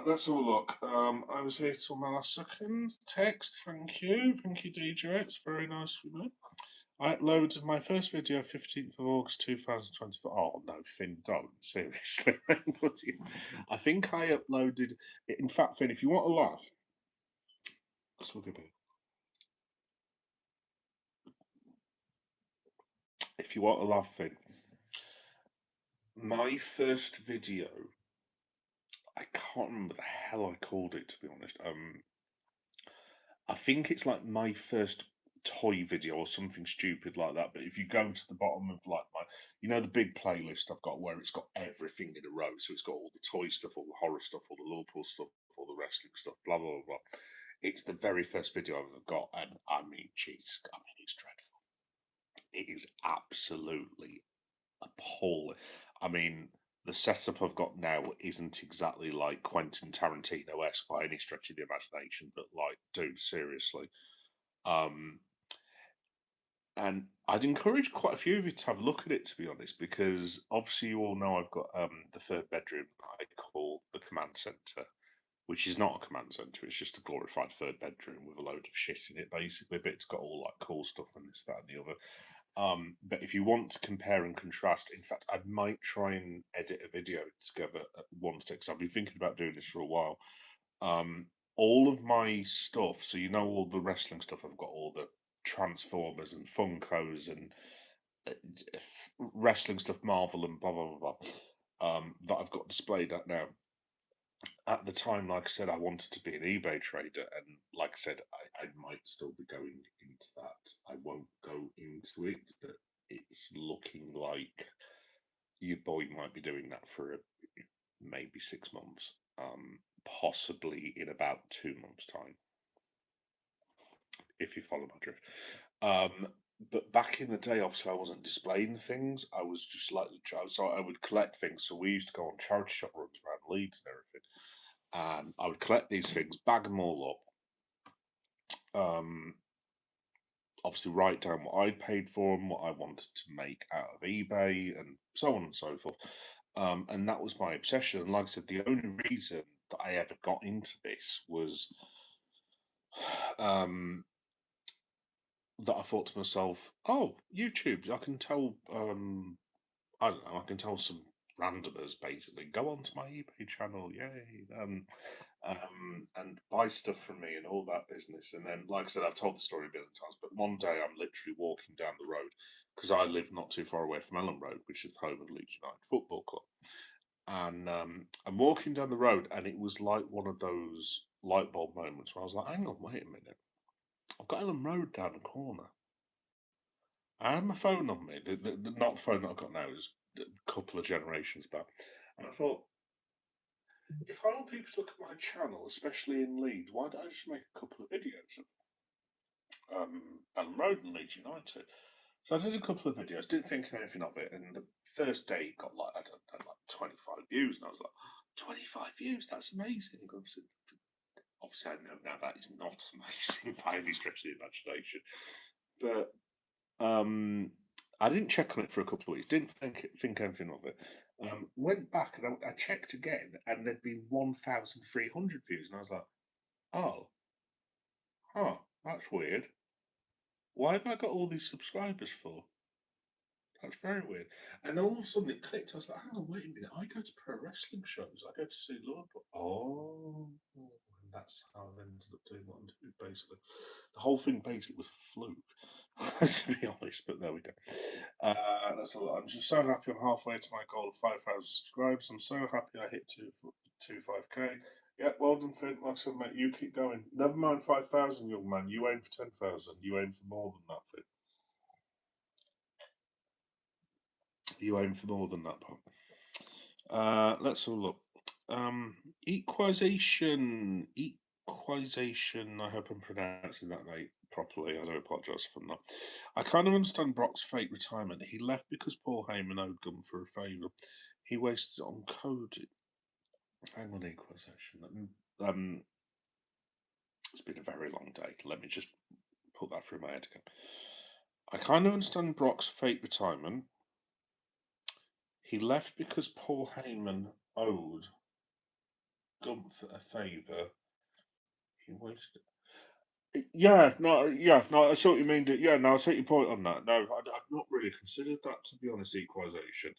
A: Let's have a look. I was here till my last second. Text, thank you. Thank you, DJ. It's very nice for me. I uploaded my first video 15th of August 2024. Oh, no, Finn, don't. Seriously. I think I uploaded. In fact, Finn, if you want to laugh, let's look at it. If you want to laugh, Finn, my first video, I can't remember the hell I called it, to be honest. I think it's like my first toy video or something stupid like that. But if you go to the bottom of like the big playlist I've got where it's got everything in a row. So it's got all the toy stuff, all the horror stuff, all the Liverpool stuff, all the wrestling stuff, blah blah blah blah. It's the very first video I've ever got, and I mean, jeez, I mean, it's dreadful. It is absolutely appalling. I mean, the setup I've got now isn't exactly like Quentin Tarantino esque by any stretch of the imagination, but like, dude, seriously. Um, and I'd encourage quite a few of you to have a look at it, to be honest, because obviously you all know I've got the third bedroom that I call the command center, which is not a command center; it's just a glorified third bedroom with a load of shit in it, basically. But it's got all like cool stuff and this, that, and the other. But if you want to compare and contrast, in fact, I might try and edit a video together at once because I've been thinking about doing this for a while. Um, all of my stuff, so all the wrestling stuff, I've got all the Transformers and Funkos and uh, wrestling stuff, Marvel and blah blah blah blah. That I've got displayed at now. At the time, like I said, I wanted to be an eBay trader, and like I said, I might still be going into that. I won't go into it, but it's looking like your boy might be doing that for maybe 6 months, possibly in about 2 months' time, if you follow my drift. But back in the day, obviously, I wasn't displaying the things. I was just like, so I would collect things. So we used to go on charity shop runs around Leeds and everything, and I would collect these things, bag them all up, obviously write down what I'd paid for them, what I wanted to make out of eBay, and so on and so forth. And that was my obsession. And like I said, the only reason that I ever got into this was that I thought to myself, "Oh, YouTube! I can tell. I don't know. I can tell some randomers basically go onto my eBay channel, yay, and buy stuff from me and all that business." And then, like I said, I've told the story a billion times, but one day I'm literally walking down the road because I live not too far away from Ellen Road, which is the home of Leeds United Football Club. And I'm walking down the road, and it was like one of those light bulb moments where I was like, "Hang on, wait a minute! I've got Ellen Road down the corner. I had my phone on me. The not phone that I've got now is a couple of generations back, and I thought, if I want people to look at my channel, especially in Leeds, why don't I just make a couple of videos of Ellen Road and Leeds United?" So I did a couple of videos, didn't think anything of it, and the first day it got like, I don't know, like 25 views, and I was like, 25 views, that's amazing. Obviously I know now that is not amazing by any stretch of the imagination, but I didn't check on it for a couple of weeks, didn't think anything of it. Went back and I checked again, and there'd been 1,300 views, and I was like, "Oh, that's weird. Why have I got all these subscribers for? That's very weird." And all of a sudden it clicked. I was like, "Hang on, wait a minute. I go to pro wrestling shows. I go to see Liverpool. Oh, and that's how I've ended up doing what I'm doing. Basically, the whole thing basically was a fluke, to be honest. But there we go. That's a lot. I'm just so happy I'm halfway to my goal of 5,000 subscribers. I'm so happy I hit 25k. Yeah, well done, Finn. Like I said, mate, you keep going. Never mind 5,000, young man. You aim for 10,000. You aim for more than that, Finn. You aim for more than that, pal. Let's have a look. Equalization. Equalization. I hope I'm pronouncing that right properly. I do apologise for that. I kind of understand Brock's fake retirement. He left because Paul Heyman owed Gunther a favour. He wasted it on Cody. Hang on, equalization. It's been a very long day. Let me just put that through my head again. I kind of understand Brock's fake retirement. He left because Paul Heyman owed Gunther a favour. He wasted. Yeah, no, I see what you mean. Yeah, no, I'll take your point on that. No, I've not really considered that, to be honest, equalisation.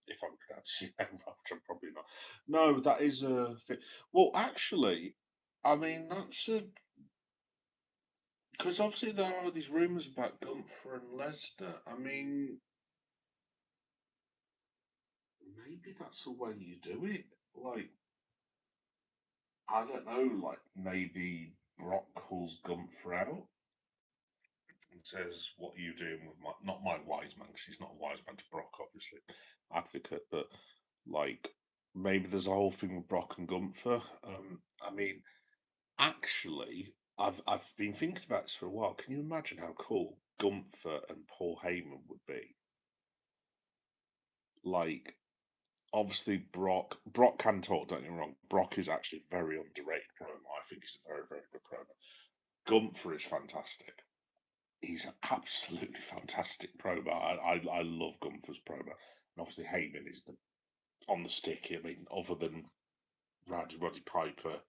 A: If I'm pronouncing it right, which I'm probably not. No, that is a thing. Well, actually, I mean, that's a. Because obviously there are these rumours about Gunther and Lesnar. I mean, maybe that's the way you do it. Like, I don't know, like maybe Brock calls Gunther out and says, "What are you doing with my not my wise man?" Because he's not a wise man to Brock, obviously, advocate, but like maybe there's a whole thing with Brock and Gunther. I mean, actually, I've been thinking about this for a while. Can you imagine how cool Gunther and Paul Heyman would be? Like, obviously, Brock can talk. Don't get me wrong. Brock is actually a very underrated promo. I think he's a very very good promo. Gunther is fantastic. He's an absolutely fantastic promo. I love Gunther's promo, and obviously Heyman is the on the stick. I mean, other than Roddy Piper,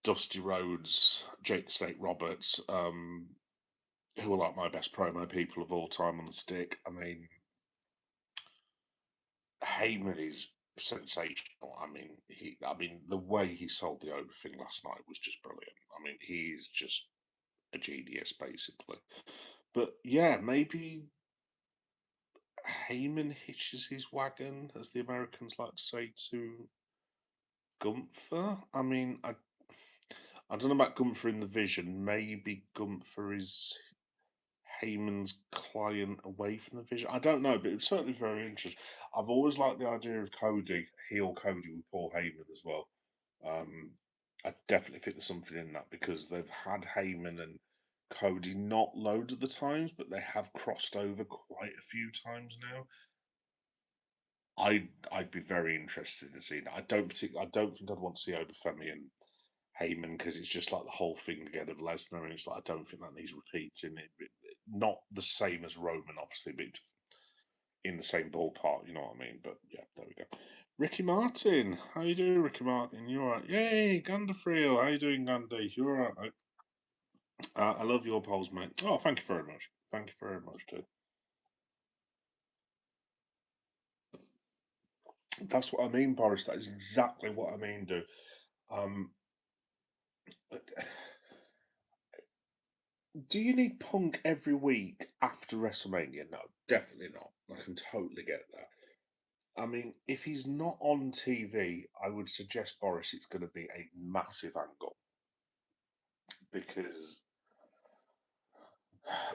A: Dusty Rhodes, Jake the Snake Roberts, who are like my best promo people of all time on the stick. I mean, Heyman is sensational. I mean, the way he sold the over thing last night was just brilliant. I mean, he is just a genius, basically. But yeah, maybe Heyman hitches his wagon, as the Americans like to say, to Gunther. I don't know about Gunther in the Vision. Maybe Gunther is Heyman's client away from the Vision. I don't know, but it was certainly very interesting. I've always liked the idea of Cody, heel Cody with Paul Heyman as well. Um, I definitely think there's something in that because they've had Heyman and Cody not loads of the times, but they have crossed over quite a few times now. I'd be very interested in seeing that. I don't think I'd want to see Obafemi and Heyman because it's just like the whole thing again of Lesnar, and it's like I don't think that needs repeating. Not the same as Roman, obviously, but in the same ballpark. You know what I mean? But yeah, there we go. Ricky Martin, how you doing, Ricky Martin? You alright? Yay, Gandafriel, how you doing, Gandhi? You alright, mate? I love your polls, mate. Oh, thank you very much. Thank you very much, dude. That's what I mean, Boris. That is exactly what I mean, dude. Um, do you need Punk every week after WrestleMania? No, definitely not. I can totally get that. I mean, if he's not on TV, I would suggest Boris it's going to be a massive angle because,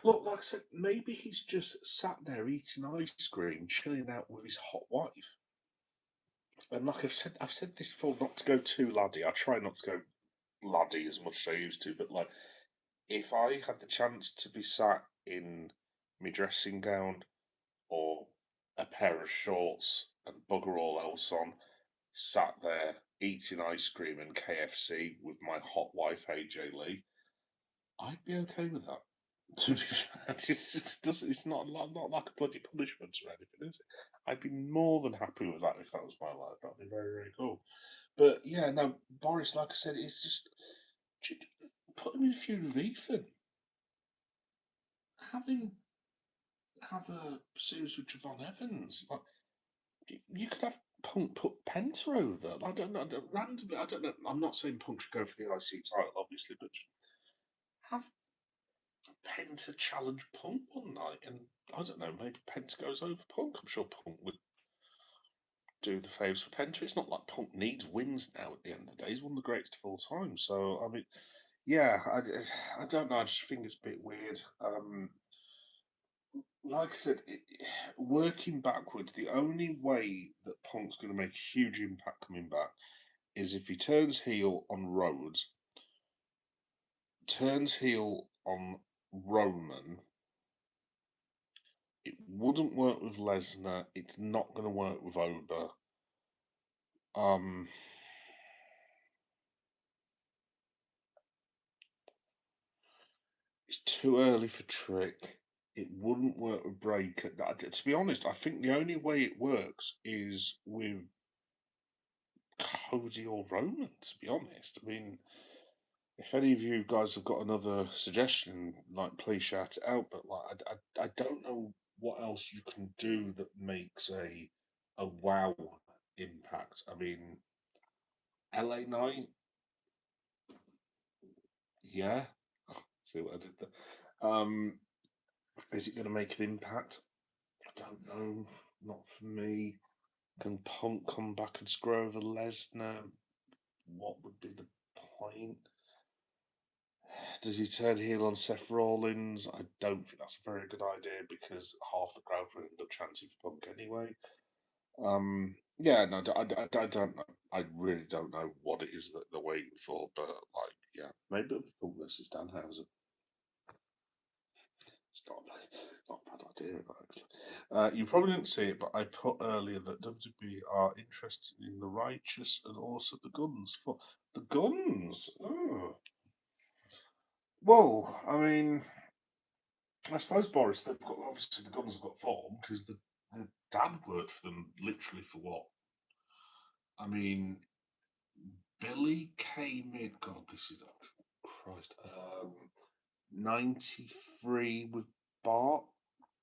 A: look, like I said, maybe he's just sat there eating ice cream, chilling out with his hot wife. And like I've said this before, not to go too laddie. I try not to go laddie as much as I used to, but like if I had the chance to be sat in my dressing gown or a pair of shorts and bugger all else on, sat there eating ice cream and KFC with my hot wife AJ Lee, I'd be okay with that. To be fair, it's not like a bloody punishment or anything, is it? I'd be more than happy with that if that was my life. That'd be very, very cool. But yeah, no, Boris, like I said, it's just put him in a feud with Ethan. Have him have a series with Javon Evans. Like you could have Punk put Penta over. I don't know. Randomly, I don't know. I'm not saying Punk should go for the IC title, obviously, but have Penta challenge Punk one night, and I don't know. Maybe Penta goes over Punk. I'm sure Punk would do the favours for Penta. It's not like Punk needs wins now. At the end of the day, he's one of the greatest of all time. So I mean, yeah, I don't know. I just think it's a bit weird. Like I said, working backwards, the only way that Punk's going to make a huge impact coming back is if he turns heel on Rhodes, turns heel on Roman. It wouldn't work with Lesnar. It's not going to work with Ober. Um, it's too early for Trick. It wouldn't work with Breaker. To be honest, I think the only way it works is with Cody or Roman. To be honest, I mean, if any of you guys have got another suggestion, like please shout it out. But like, I don't know what else you can do that makes a wow impact. I mean, LA Knight, yeah. See what I did there. Is it going to make an impact? I don't know. Not for me. Can Punk come back and screw over Lesnar? What would be the point? Does he turn heel on Seth Rollins? I don't think that's a very good idea because half the crowd will end up chanting for Punk anyway. Yeah, no, I don't know. I really don't know what it is that they're waiting for, but like, yeah, maybe it'll be Punk versus Danhausen. It's not a bad idea, actually. You probably didn't see it, but I put earlier that WWE are interested in the Righteous and also the Guns. For the Guns? Oh. Well, I mean, I suppose, Boris, they've got, obviously the Guns have got form because the dad worked for them literally for what? I mean, Billy came in, God, this is, oh, Christ, 93 with Bart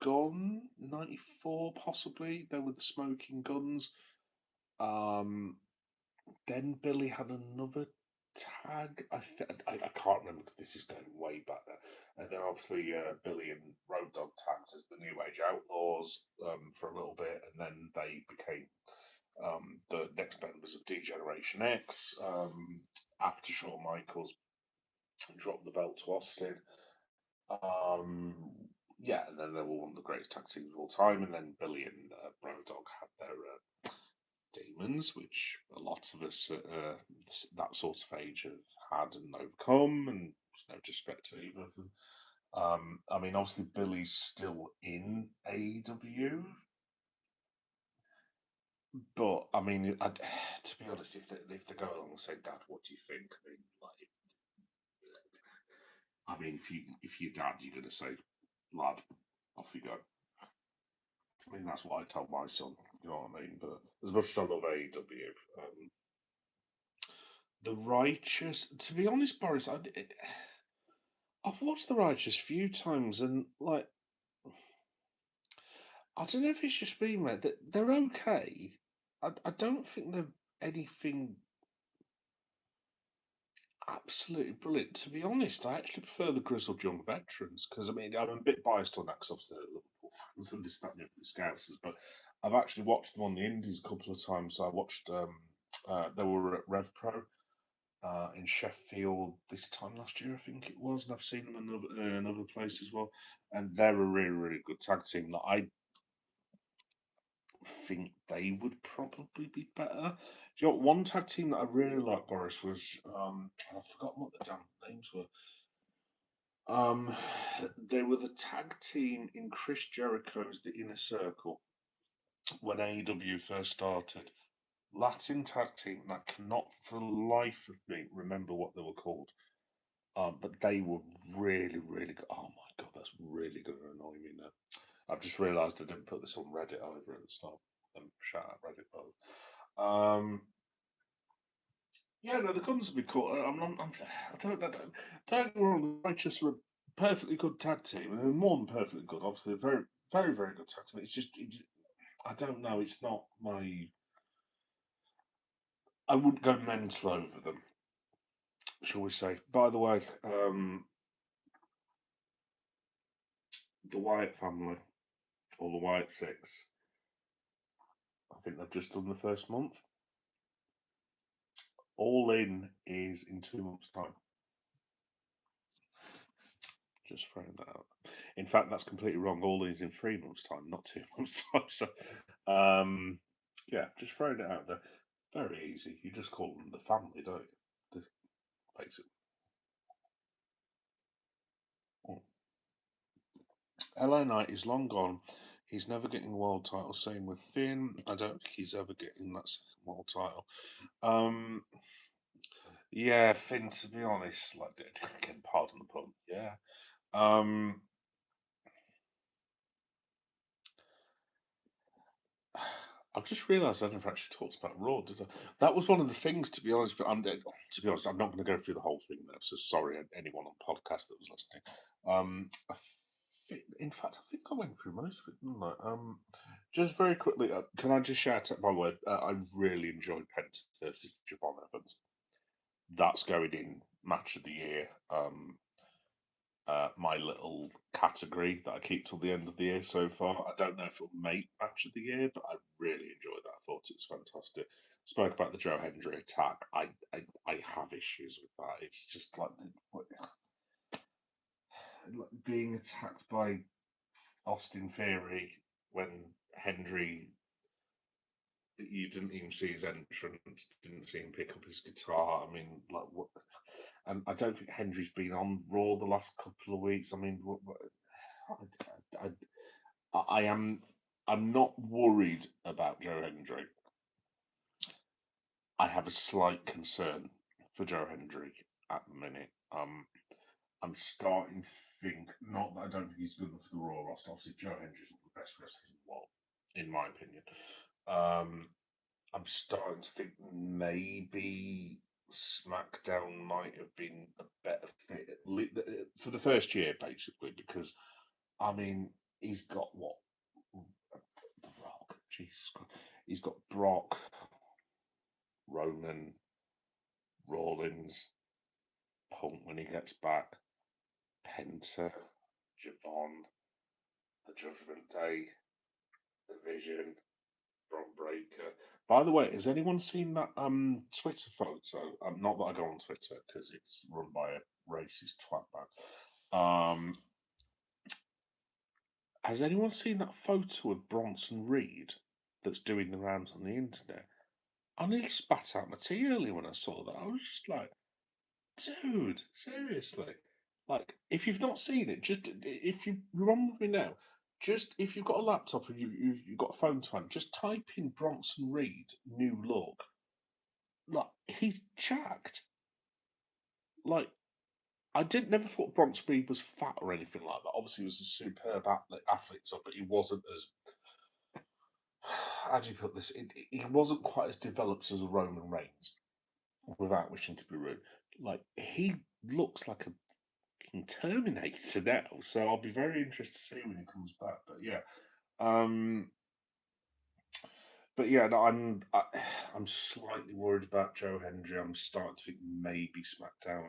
A: Gunn, 94 possibly. They were the Smoking Guns. Um, then Billy had another tag. I can't remember because this is going way back there. And then obviously Billy and Road Dogg tagged as the New Age Outlaws for a little bit, and then they became the next members of D-Generation X after Shawn Michaels dropped the belt to Austin. Um, yeah, and then they were one of the greatest tag teams of all time, and then Billy and Road Dogg had their demons, which a lot of us at that sort of age have had and overcome, and no disrespect to either of them. I mean, obviously Billy's still in AEW, but I mean, to be honest, if they go along and say, "Dad, what do you think?" I mean, if you're dad, you're going to say, "Lad, off you go." I mean, that's what I tell my son. You know what I mean? But as much as I love AEW, The Righteous. To be honest, Boris, I've watched The Righteous a few times, and like, I don't know if it's just me, mate. That they're okay. I don't think they're anything absolutely brilliant. To be honest, I actually prefer the Grizzled Young Veterans because I mean I'm a bit biased on that because obviously they're Liverpool fans and this, that, and the other, the Scousers, but I've actually watched them on the Indies a couple of times. So I watched they were at Rev Pro in Sheffield this time last year, I think it was, and I've seen them in other place as well. And they're a really, really good tag team. That I think they would probably be better. Do you know what, one tag team that I really liked, Boris, was I've forgotten what the damn names were. Um, they were the tag team in Chris Jericho's The Inner Circle when AEW first started. Latin tag team, and I cannot for the life of me remember what they were called. But they were really, really good. Oh my god, that's really going to annoy me now. I've just realised I didn't put this on Reddit either at the start. Shout out Reddit, by yeah, no, the Guns would be cool. I don't know. Don't get me wrong, the Righteous were a perfectly good tag team, and they're more than perfectly good. Obviously, a very, very, very good tag team. I don't know. It's not my. I wouldn't go mental over them, shall we say. By the way, the Wyatt family, or the Wyatt Six, I think they've just done the first month. All In is in 2 months' time. Just throwing that out. In fact, that's completely wrong. All In is in 3 months' time, not 2 months' time. So, um, yeah, just throwing it out there. Very easy. You just call them the family, don't you? The basic. Mm. LA Knight is long gone. He's never getting a world title. Same with Finn. I don't think he's ever getting that second world title. Um, yeah, Finn. To be honest, like, again, pardon the pun. Yeah. Um, I've just realised I never actually talked about Raw, did I? That was one of the things, to be honest. But to be honest, I'm not going to go through the whole thing now. So sorry, anyone on podcast that was listening. In fact, I think I went through most of it, didn't I? Just very quickly, can I just shout out? By the way, I really enjoyed Penta versus Javon Evans. That's going in match of the year. My little category that I keep till the end of the year so far. I don't know if it'll make match of the year, but I really enjoyed that. I thought it was fantastic. Spoke about the Joe Hendry attack. I have issues with that. It's just like being attacked by Austin Theory when Hendry, you didn't even see his entrance, didn't see him pick up his guitar. I mean, like what? And I don't think Hendry's been on Raw the last couple of weeks. I mean, I, I am. I'm not worried about Joe Hendry. I have a slight concern for Joe Hendry at the minute. I'm starting to think, not that I don't think he's good enough for the Raw roster. Obviously, Joe Hendry's one of the best wrestlers in the world, in my opinion. Um, I'm starting to think maybe SmackDown might have been a better fit for the first year, basically, because I mean he's got what the Rock, Jesus Christ, he's got Brock, Roman, Rollins, Punk when he gets back, Penta, Javon, the Judgment Day, the Vision, Bron Breaker. By the way, has anyone seen that Twitter photo? Not that I go on Twitter because it's run by a racist twatbag. Has anyone seen that photo of Bronson Reed that's doing the rounds on the internet? I nearly spat out my tea earlier when I saw that. I was just like, dude, seriously. Like, if you've not seen it, just if you're on with me now, just if you've got a laptop and you've got a phone time, just type in Bronson Reed new look. Like, he's jacked. Like, I did never thought Bronson Reed was fat or anything like that. Obviously, he was a superb athlete, so, but he wasn't as, how do you put this? He wasn't quite as developed as a Roman Reigns, without wishing to be rude. Like, he looks like a Terminator now, so I'll be very interested to see when he comes back. Um, but yeah, no, I'm slightly worried about Joe Hendry. I'm starting to think maybe SmackDown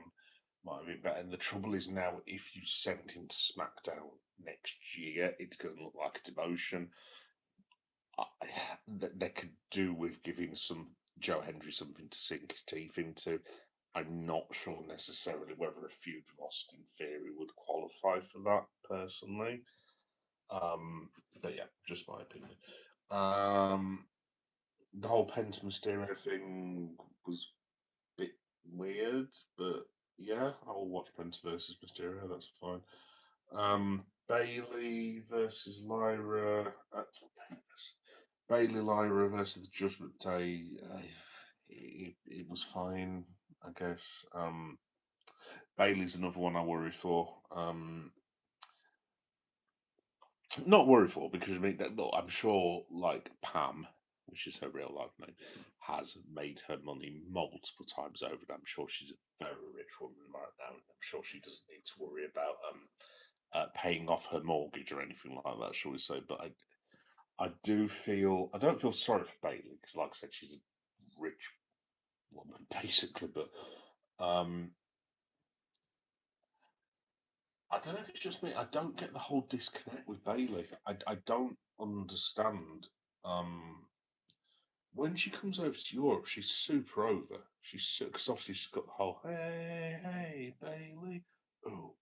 A: might be better. And the trouble is now, if you send him to SmackDown next year, it's going to look like a demotion. I, they could do with giving some Joe Hendry something to sink his teeth into. I'm not sure necessarily whether a feud with Austin Theory would qualify for that personally. But yeah, just my opinion. Um, the whole Penta Mysterio thing was a bit weird, but yeah, I'll watch Penta versus Mysterio. That's fine. Bailey versus Lyra. Bailey Lyra versus the Judgment Day. It was fine, I guess. Bailey's another one I worry for. Not worry for because I mean, look, I'm sure like Pam, which is her real life name, has made her money multiple times over. And I'm sure she's a very rich woman right now, and I'm sure she doesn't need to worry about paying off her mortgage or anything like that, shall we say? But I don't feel sorry for Bailey because, like I said, she's a rich woman, basically. But um, I don't know if it's just me. I don't get the whole disconnect with Bailey. I don't understand. Um, when she comes over to Europe, she's super over. She's because obviously she's got the whole hey Bailey. Oh,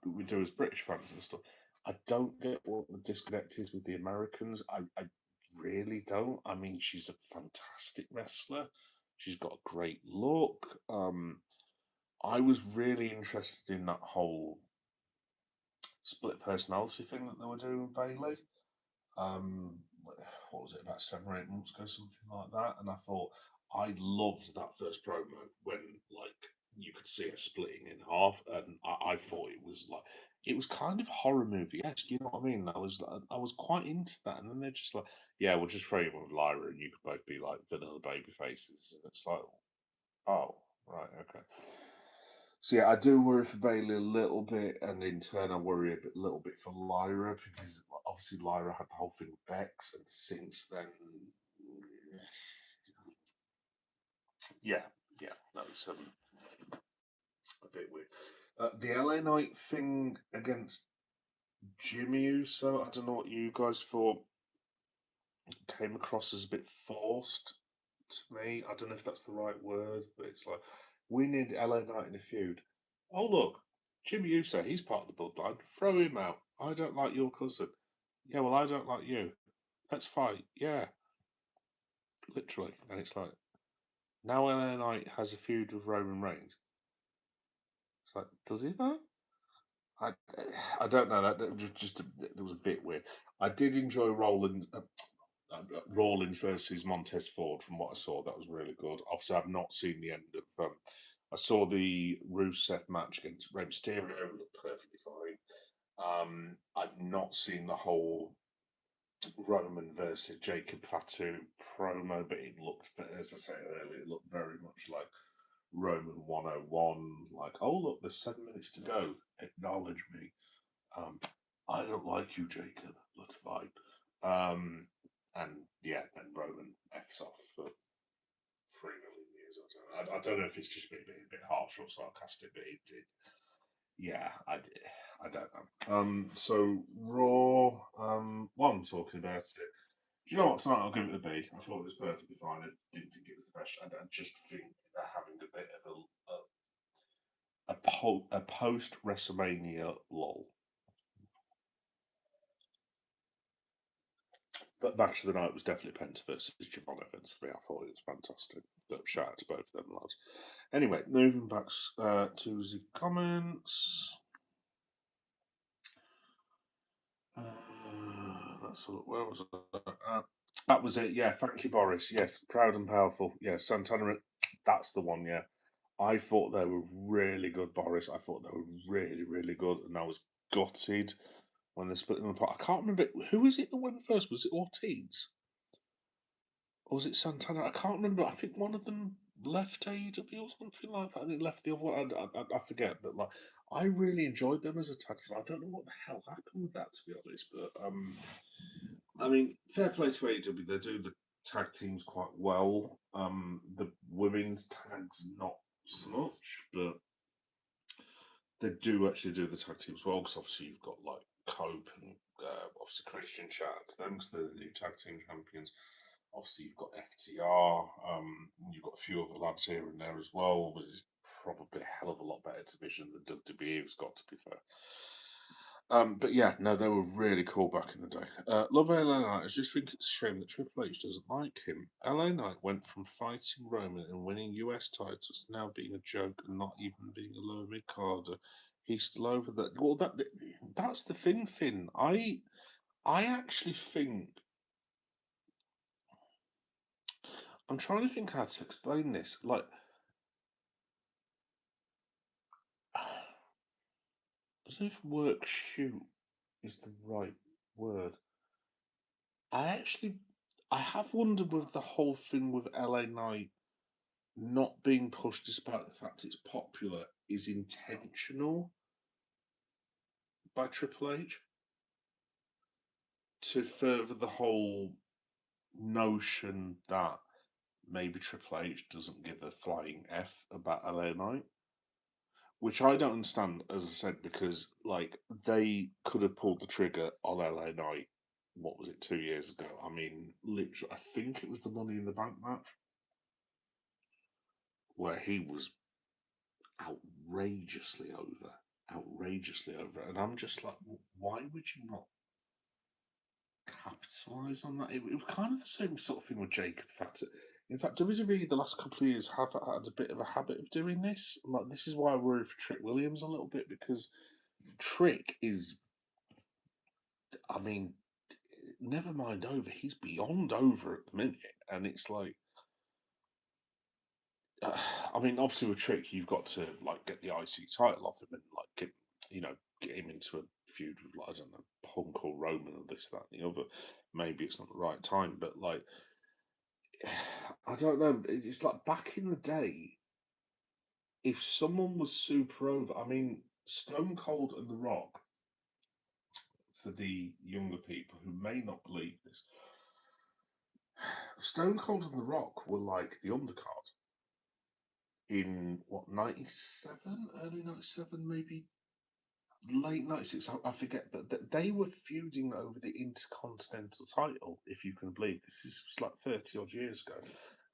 A: we do as British fans and stuff. I don't get what the disconnect is with the Americans. I really don't. I mean, she's a fantastic wrestler. She's got a great look. I was really interested in that whole split personality thing that they were doing with Bailey. Um, what was it, about 7 or 8 months ago, something like that? And I thought I loved that first promo when like you could see her splitting in half, and I thought it was kind of horror movie esque. You know what I mean? I was quite into that, and then they're just like, yeah, we'll just throw you in with Lyra, and you could both be like vanilla baby faces. And it's like, oh, right, okay. So yeah, I do worry for Bailey a little bit, and in turn, I worry a little bit for Lyra because obviously Lyra had the whole thing with Bex, and since then, yeah, yeah, that was a bit weird. The LA Knight thing against Jimmy Uso, I don't know what you guys thought. Came across as a bit forced to me. I don't know if that's the right word, but it's like we need LA Knight in a feud. Oh look, Jimmy Uso, he's part of the bloodline. Throw him out. I don't like your cousin. Yeah, well, I don't like you. Let's fight. Yeah, literally. And it's like now LA Knight has a feud with Roman Reigns. It's like, does he though? I I don't know. That it was a bit weird. I did enjoy Rawlins versus Montez Ford. From what I saw, that was really good. Obviously, I've not seen the end of. I saw the Rusev match against Rey Mysterio. It looked perfectly fine. I've not seen the whole Roman versus Jacob Fatu promo, but it looked, as I said earlier, it looked very much like Roman 101. Like, oh look, there's 7 minutes to go. Acknowledge me. Um, I don't like you, Jacob. Let's fight. Um, and yeah, and Roman f's off for 3 million years. I don't know if it's just me being a bit harsh or sarcastic, but it did. Yeah, I don't know. So Raw. While I'm talking about it, do you know what? Tonight I'll give it a B. I thought it was perfectly fine. I didn't think it was the best. I just think they're having a bit of a post WrestleMania lull. But match of the night was definitely Penta versus Javon Evans for me. I thought it was fantastic. But shout out to both of them lads. Anyway, moving back to the comments. Let's look. Where was it? That was it. Yeah, thank you, Boris. Yes, proud and powerful. Yeah, Santana. That's the one. Yeah, I thought they were really good, Boris. I thought they were really, really good, and I was gutted when they split them apart. I can't remember who was it that went first. Was it Ortiz or was it Santana? I can't remember. I think one of them left AEW or something like that, and it left the other one. I forget, but like I really enjoyed them as a tag team. I don't know what the hell happened with that, to be honest, but I mean, fair play to AEW. They do the tag teams quite well. The women's tags not so much, but they do actually do the tag teams well. Because obviously you've got like Cope and obviously Christian shout out to them because they're the new tag team champions. Obviously you've got FTR. You've got a few other lads here and there as well. But it's probably a hell of a lot better division than WWE's got, to be fair. But yeah, no, they were really cool back in the day. Love LA Knight. I just think it's a shame that Triple H doesn't like him. LA Knight went from fighting Roman and winning US titles to now being a joke and not even being a lower mid carder. He's still over that. Well, that's the thing, Finn. I actually think I'm trying to think how to explain this. Like, I don't know if work shoot is the right word. I I have wondered with the whole thing with LA Knight not being pushed despite the fact it's popular is intentional by Triple H to further the whole notion that maybe Triple H doesn't give a flying F about LA Knight, which I don't understand, as I said, because like they could have pulled the trigger on LA Knight. What was it, 2 years ago? I mean, literally, I think it was the Money in the Bank match where he was outrageously over, and I'm just like, why would you not capitalize on that? It was kind of the same sort of thing with Jacob. In fact, WWE the last couple of years have had a bit of a habit of doing this. Like this is why I worry for Trick Williams a little bit because Trick is, I mean, never mind over. He's beyond over at the minute, and it's like, I mean, obviously with Trick, you've got to like get the IC title off him and like get him into a feud with like, I don't know, Punk or Roman or this, that, and the other. Maybe it's not the right time, but like I don't know. It's like back in the day, if someone was super over, I mean, Stone Cold and The Rock, for the younger people who may not believe this, Stone Cold and The Rock were like the undercard in what, 97, early 97, maybe late 96, I forget, but they were feuding over the Intercontinental title, if you can believe. This is like 30 odd years ago.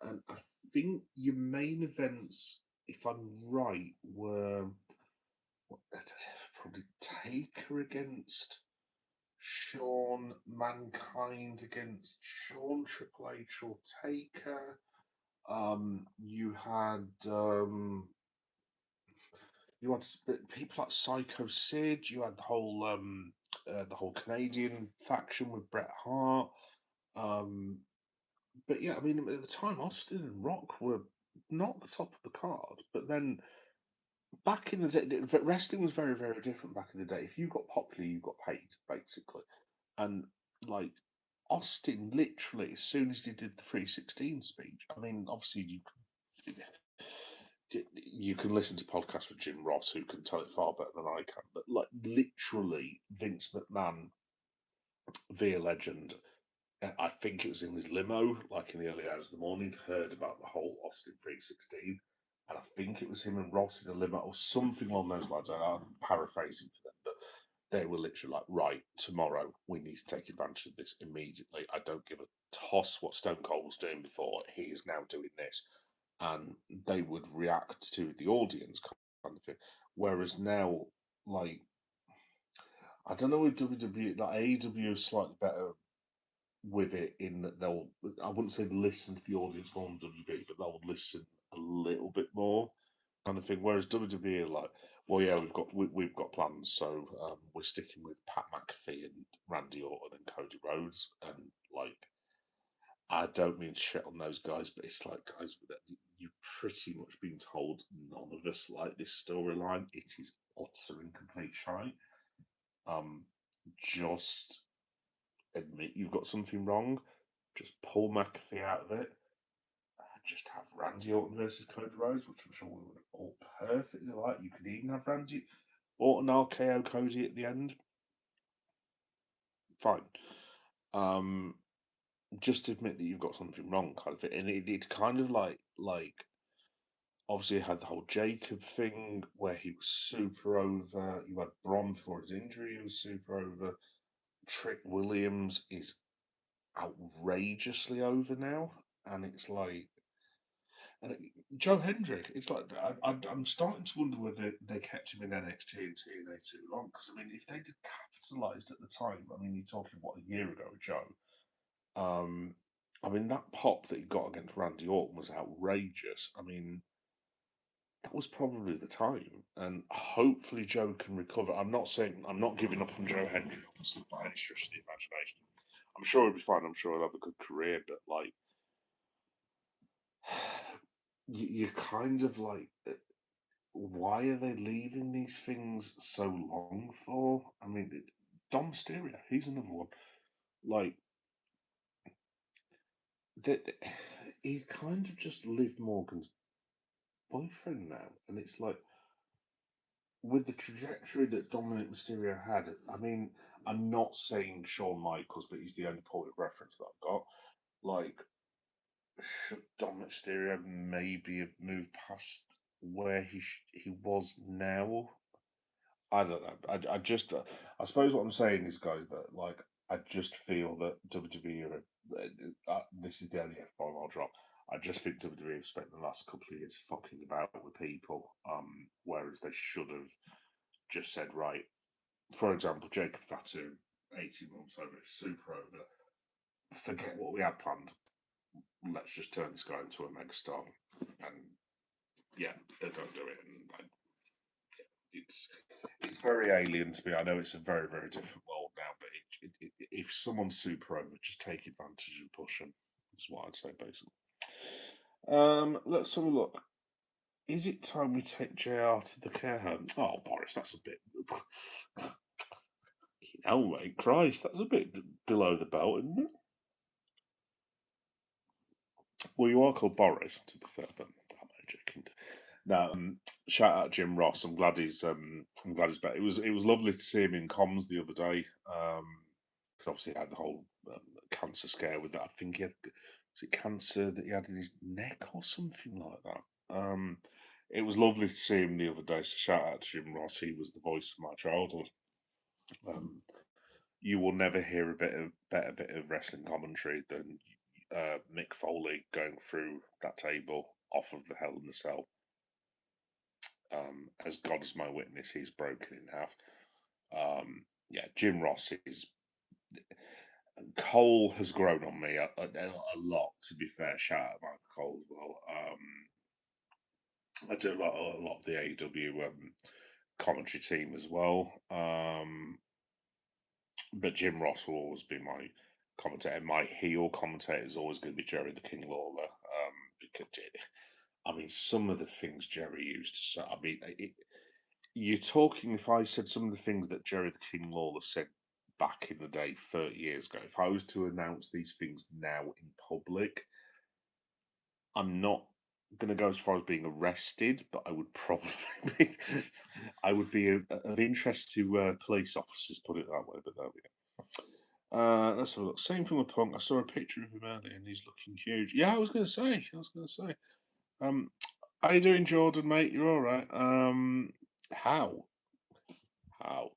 A: And I think your main events, if I'm right, were probably Taker against Shawn, Mankind against Shawn, Triple H or Taker. You had people like Psycho Sid. You had the whole Canadian faction with Bret Hart. Um, but yeah, I mean, at the time, Austin and Rock were not the top of the card. But then back in the day, wrestling was very, very different back in the day. If you got popular, you got paid, basically. And like Austin, literally, as soon as he did the 316 speech, I mean, obviously you can listen to podcasts with Jim Ross, who can tell it far better than I can. But like literally, Vince McMahon, via legend, I think it was in his limo, like in the early hours of the morning, heard about the whole Austin 316. And I think it was him and Ross in a limo or something along those lines. I'm paraphrasing for them, but they were literally like, right, tomorrow we need to take advantage of this immediately. I don't give a toss what Stone Cold was doing before. He is now doing this. And they would react to the audience kind of thing. Whereas now, like, I don't know with WWE, like AEW is slightly better with it in that they'll, I wouldn't say listen to the audience more on WWE, but they'll listen a little bit more kind of thing. Whereas WWE are like, well, yeah, we've got plans, so we're sticking with Pat McAfee and Randy Orton and Cody Rhodes, and like, I don't mean shit on those guys, but it's like, guys, you've pretty much been told none of us like this storyline. It is utter and complete shite. Um, just admit you've got something wrong. Just pull McAfee out of it. Just have Randy Orton versus Cody Rhodes, which I'm sure we would all perfectly like. You could even have Randy Orton RKO Cody at the end. Fine. Um, just admit that you've got something wrong, kind of thing. And it's kind of like obviously had the whole Jacob thing where he was super over. You had Braun before his injury, he was super over. Trick Williams is outrageously over now, and it's like, and Joe Hendrick. It's like I'm starting to wonder whether they kept him in NXT and TNA too long. Because I mean, if they did capitalised at the time, I mean, you're talking what, a year ago, Joe. Um, I mean, that pop that he got against Randy Orton was outrageous. I mean, that was probably the time, and hopefully Joe can recover. I'm not saying I'm not giving up on Joe Hendry, obviously, by any stretch of the imagination. I'm sure he'll be fine. I'm sure he'll have a good career, but like, you kind of like, why are they leaving these things so long for? I mean, Dom Mysterio, he's another one. Like, he's kind of just Liv Morgan's boyfriend now, and it's like, with the trajectory that Dominic Mysterio had, I mean, I'm not saying Shawn Michaels, but he's the only point of reference that I've got. Like, should Dominic Mysterio maybe have moved past where he was now? I don't know. I just I suppose what I'm saying is, guys, that like I just feel that WWE are. This is the only F bomb I'll drop. I just think WWE have spent the last couple of years fucking about with people, whereas they should have just said, right. For example, Jacob Fatu, 18 months over, super over. Forget what we had planned. Let's just turn this guy into a megastar. And yeah, they don't do it, and it's very alien to me. I know it's a very very different world now, but if someone's super over, just take advantage and push them. That's what I'd say basically. Let's have a look. Is it time we take JR to the care home? Oh, Boris, that's a bit. Oh, mate, Christ, that's a bit below the belt, isn't it? Well, you are called Boris, to be fair, but I'm only joking. No, shout out Jim Ross. I'm glad he's back. It was lovely to see him in comms the other day. Because obviously he had the whole cancer scare with that. I think he had was it cancer that he had in his neck or something like that. It was lovely to see him the other day. So shout out to Jim Ross. He was the voice of my childhood. Um, you will never hear a better bit of wrestling commentary than Mick Foley going through that table off of the Hell in the Cell. As God is my witness, he's broken in half. Yeah, Jim Ross is. Cole has grown on me a lot. To be fair, shout out Michael Cole as well. I do a lot of the AEW commentary team as well. But Jim Ross will always be my commentator. My heel commentator is always going to be Jerry the King Lawler. Because I mean, some of the things Jerry used to say. I mean, you're talking. If I said some of the things that Jerry the King Lawler said back in the day, 30 years ago, if I was to announce these things now in public, I'm not going to go as far as being arrested, but I would probably be. I would be of interest to police officers, put it that way. But there we go. Let's have a look. Same thing with Punk. I saw a picture of him earlier, and he's looking huge. Yeah, I was going to say. Um, how you doing, Jordan, mate? You're all right. How? How?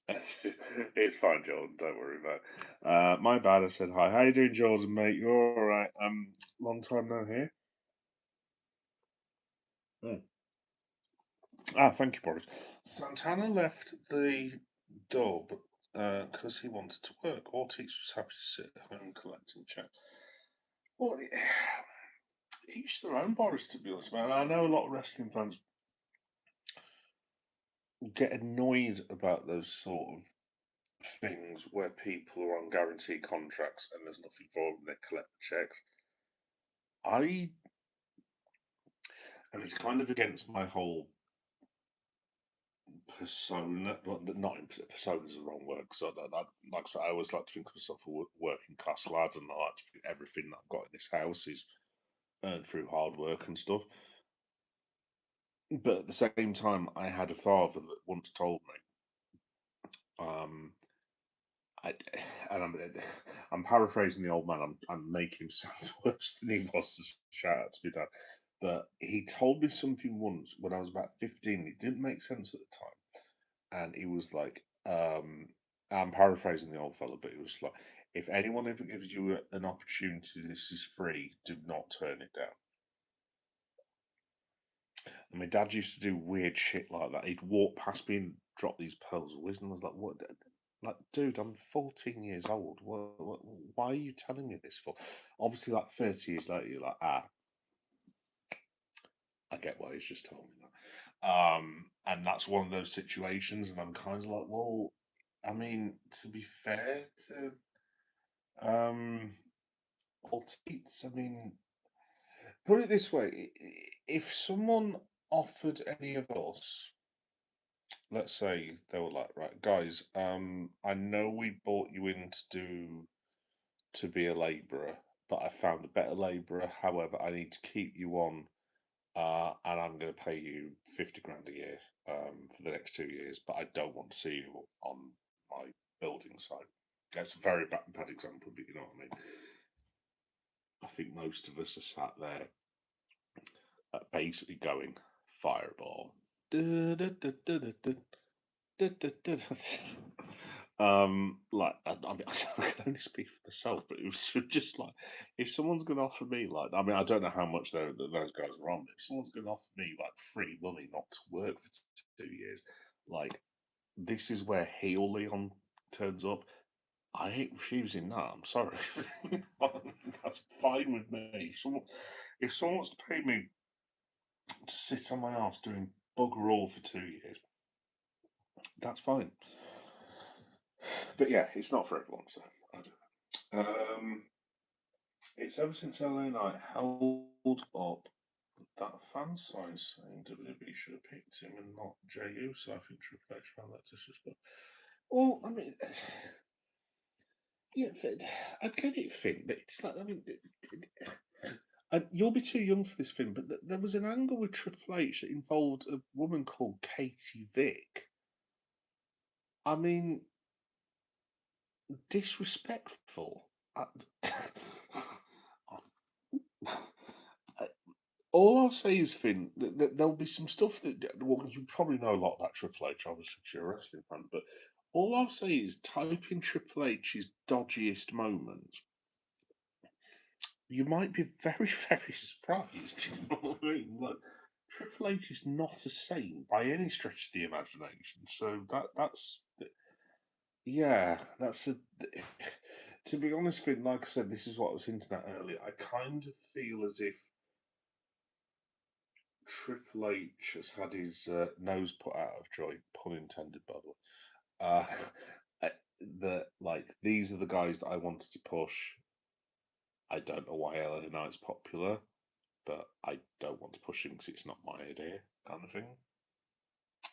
A: It's fine, Jordan. Don't worry about it. My bad. I said hi. How you doing, Jordan, mate? You're all right. Long time no here. Hmm. Thank you, Boris. Santana left the dub because he wanted to work. Ortiz was happy to sit at home collecting checks. Well, each their own, Boris. To be honest, man. I know a lot of wrestling fans get annoyed about those sort of things where people are on guarantee contracts and there's nothing for them. They collect the checks. I and it's kind of against my whole persona. Well, not persona is the wrong word. So like I said, I always like to think of myself as a working class lad, and I like to think everything that I've got in this house is earned through hard work and stuff. But at the same time, I had a father that once told me, I, and I'm paraphrasing the old man. I'm making him sound worse than he was. Shout out to my dad. But he told me something once when I was about 15. It didn't make sense at the time, and he was like, I'm paraphrasing the old fella, but it was like, if anyone ever gives you an opportunity, this is free. Do not turn it down. And my dad used to do weird shit like that. He'd walk past me and drop these pearls of wisdom. I was like, what? Like, dude, I'm 14 years old. Why are you telling me this for? Obviously, like 30 years later, you're like, I get why he's just told me that. And that's one of those situations, and I'm kind of like, well, I mean, to be fair to Ortiz, I mean, put it this way: if someone offered any of us, let's say they were like, right, guys, I know we brought you in to be a labourer, but I found a better labourer. However, I need to keep you on, and I'm going to pay you 50 grand a year for the next 2 years, but I don't want to see you on my building site. That's a very bad example, but you know what I mean. I think most of us are sat there basically going fireball. Like I mean, I can only speak for myself, but it was just like if someone's going to offer me like, I mean, I don't know how much those guys are on, but if someone's going to offer me like free money not to work for 2 years, like this is where heel Leon turns up. I ain't refusing that. I'm sorry. That's fine with me. If someone wants to pay me to sit on my ass doing bugger all for 2 years, that's fine. But yeah, it's not for everyone, so I don't know. It's ever since LA Knight held up that fan sign saying WWE should have picked him and not JU, so I think Triple H found that disrespect. Well, I mean, yeah, I get it, Finn, but it's like, I mean, you'll be too young for this, Finn, but there was an angle with Triple H that involved a woman called Katie Vick. I mean, disrespectful. All I'll say is, Finn, that there'll be some stuff that, well, you probably know a lot about Triple H, obviously, because you're a wrestling fan, but all I'll say is type in Triple H's dodgiest moments. You might be very, very surprised. You know what I mean? Like, Triple H is not a saint by any stretch of the imagination. So that's yeah, that's a. To be honest, Finn, like I said, this is what I was hinting at earlier. I kind of feel as if Triple H has had his nose put out of joint, pun intended, by the way. Uh, that like these are the guys that I wanted to push. I don't know why LA Knight's popular, but I don't want to push him because it's not my idea, kind of thing.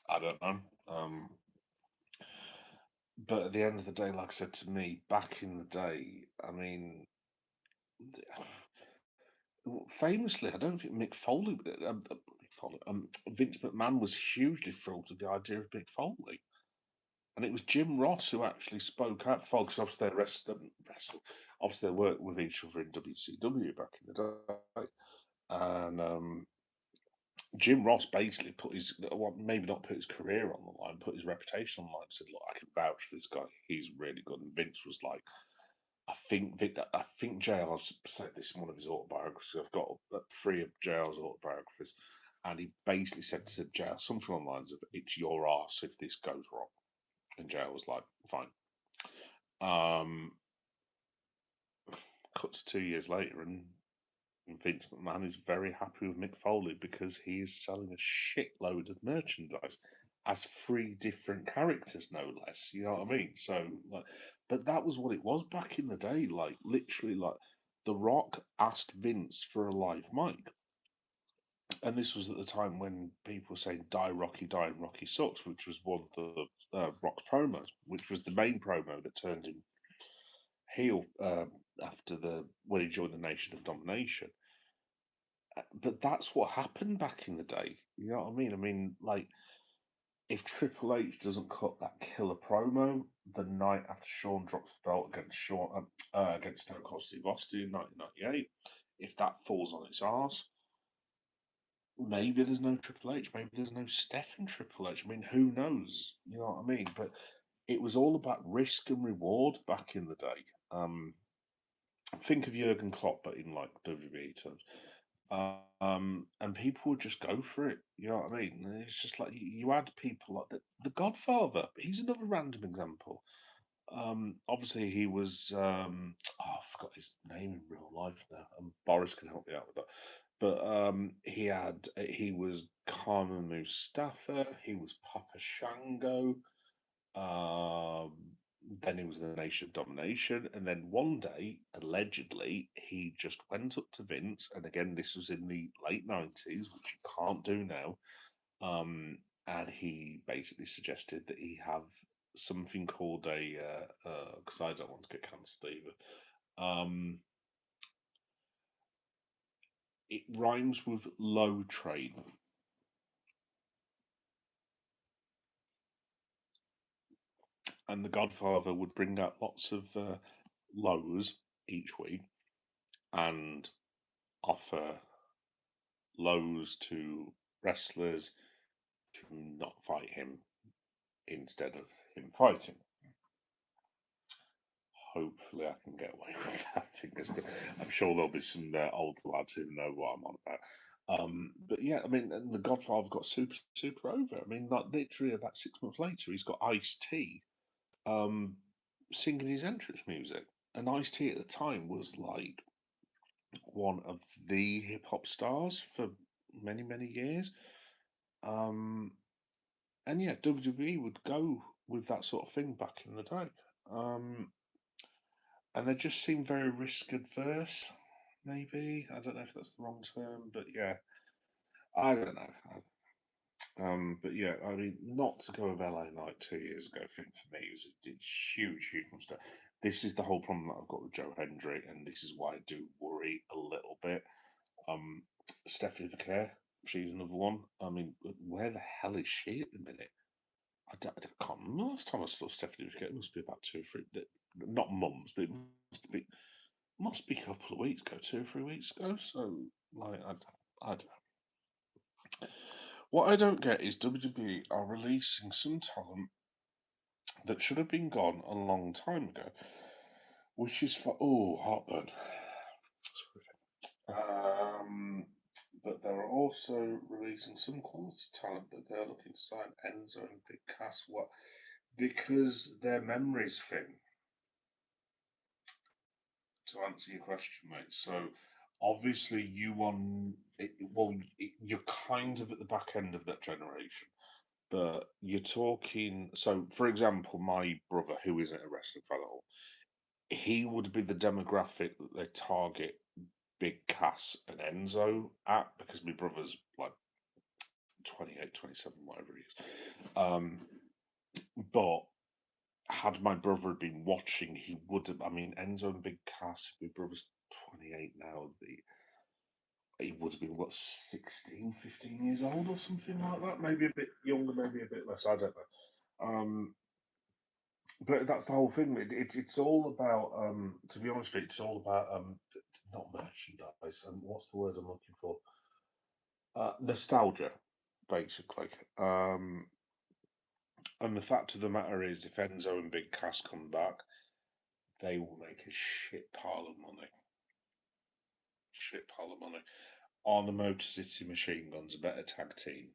A: I don't know. But at the end of the day, like I said to me back in the day, I mean, famously, I don't think Mick Foley, Vince McMahon was hugely thrilled with the idea of Mick Foley. And it was Jim Ross who actually spoke out for, because obviously they obviously they worked with each other in WCW back in the day. And Jim Ross basically put his, well, maybe not put his career on the line, put his reputation on the line. Said, "Look, I can vouch for this guy. He's really good." And Vince was like, I think JR's said this in one of his autobiographies. I've got 3 of JR's autobiographies, and he basically said to JR something along the lines of, "It's your arse if this goes wrong." And JR was like, "Fine." Um, Cuts 2 years later, and Vince McMahon is very happy with Mick Foley because he is selling a shitload of merchandise as 3 different characters, no less. You know what I mean? So, like, but that was what it was back in the day. Like, literally, like, The Rock asked Vince for a live mic. And this was at the time when people were saying "Die Rocky, die," and Rocky sucks, which was one of the Rock's promos, which was the main promo that turned him heel after the when he joined the Nation of Domination. But that's what happened back in the day. You know what I mean? I mean, like, if Triple H doesn't cut that killer promo the night after Shawn drops the belt against Stone Cold Steve Austin in 1998, if that falls on its arse, maybe there's no Triple H, maybe there's no Stephen Triple H. I mean, who knows? You know what I mean? But it was all about risk and reward back in the day. Think of Jurgen Klopp, but in like WWE terms. And people would just go for it. You know what I mean? And it's just like you had people like the Godfather. He's another random example. Obviously, he was. I forgot his name in real life now. Boris can help me out with that. But he was Carmen Mustafa. He was Papa Shango. Um, then he was in the Nation of Domination, and then one day, allegedly, he just went up to Vince, and again, this was in the late 90s, which you can't do now. And he basically suggested that he have something called a, because I don't want to get cancelled either. It rhymes with low train. And the Godfather would bring out lots of lows each week, and offer lows to wrestlers to not fight him instead of him fighting. Hopefully, I can get away with that. I'm sure there'll be some older lads who know what I'm on about. But yeah, I mean, and the Godfather got super over. I mean, like literally about 6 months later, he's got Ice T um, singing his entrance music, and Ice T at the time was like one of the hip hop stars for many years. Um, and yeah, WWE would go with that sort of thing back in the day. Um, and they just seem very risk adverse. Maybe I don't know if that's the wrong term, but yeah, I don't know. But yeah, I mean, not to go with LA Knight 2 years ago, I think for me was a huge mistake. This is the whole problem that I've got with Joe Hendry, and this is why I do worry a little bit. Um, Stephanie Vicaire, she's another one. I mean, where the hell is she at the minute? I can't remember the last time I saw Stephanie Vicaire. It must be about 2 or 3, not months, but it must be a couple of weeks ago, 2 or 3 weeks ago. So, like, I don't know. What I don't get is WWE are releasing some talent that should have been gone a long time ago, which is for heartburn. Um, but they're also releasing some quality talent that they're looking to sign Enzo and Big Cass. What? Because their memory's thin. To answer your question, mate. So obviously you on it, well, you're kind of at the back end of that generation, but you're talking. So, for example, my brother, who isn't a wrestling fan at all, he would be the demographic that they target Big Cass and Enzo at because my brother's like 28, 27, whatever he is. But had my brother been watching, he would have. I mean, Enzo and Big Cass, my brother's 28 now. He would have been, what, 16, 15 years old or something like that? Maybe a bit younger, maybe a bit less. I don't know. But that's the whole thing. It's all about, to be honest with you, it's all about not merchandise. And what's the word I'm looking for? Nostalgia, basically. And the fact of the matter is, if Enzo and Big Cass come back, they will make a shit pile of money. Shit pile of money. Are the Motor City Machine Guns a better tag team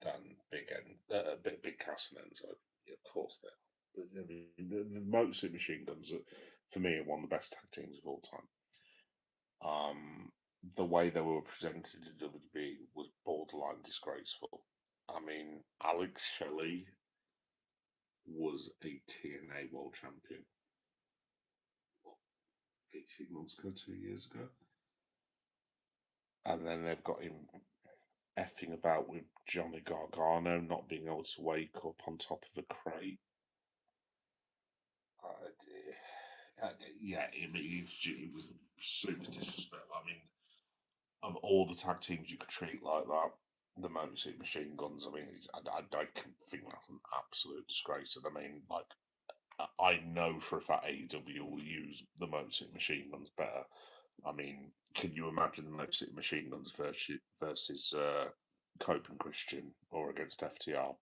A: than Big Cass and Enzo? Yeah, of course they are. But, I mean, the Motor City Machine Guns, for me, are one of the best tag teams of all time. The way they were presented to WWE was borderline disgraceful. I mean, Alex Shelley was a TNA World Champion 18 months ago, 2 years ago. And then they've got him effing about with Johnny Gargano not being able to wake up on top of a crate. Yeah, it was super disrespectful. I mean, of all the tag teams you could treat like that, the Motor City Machine Guns, I mean, I think that's an absolute disgrace. And I mean, like, I know for a fact AEW will use the Motor City Machine Guns better. I mean, can you imagine the Motor City Machine Guns versus Cope and Christian or against FTR?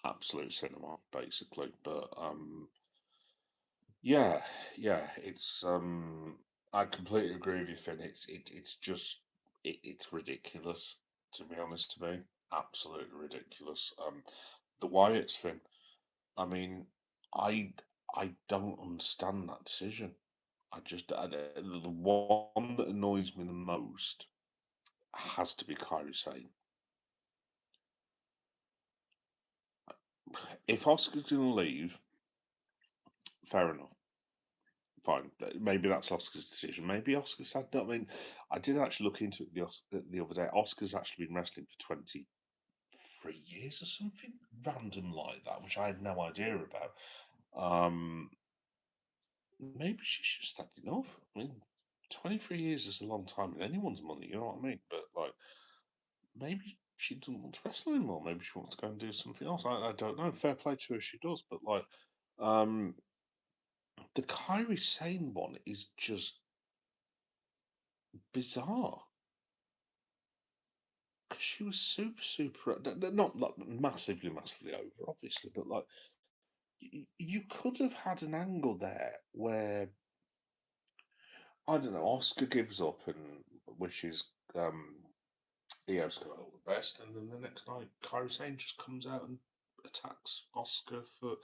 A: Absolute cinema, basically. But yeah, yeah, I completely agree with you, Finn. It's just it's ridiculous, to be honest. To me, absolutely ridiculous. The Wyatts thing. I mean, I I don't understand that decision. The one that annoys me the most has to be Kairi Sane. If Oscar's going to leave, fair enough. Fine. Maybe that's Oscar's decision. Maybe Oscar's had. I mean, I did actually look into it the other day. Oscar's actually been wrestling for 23 years or something random like that, which I had no idea about. Maybe she's just had enough. I mean, 23 years is a long time in anyone's money, you know what I mean? But, like, maybe she doesn't want to wrestle anymore. Maybe she wants to go and do something else. I don't know. Fair play to her if she does. But, like, um, the Kairi Sane one is just bizarre because she was super, not like massively over, obviously, but like you could have had an angle there where I don't know, Oscar gives up and wishes Io Sky all the best, and then the next night Kairi Sane just comes out and attacks Oscar for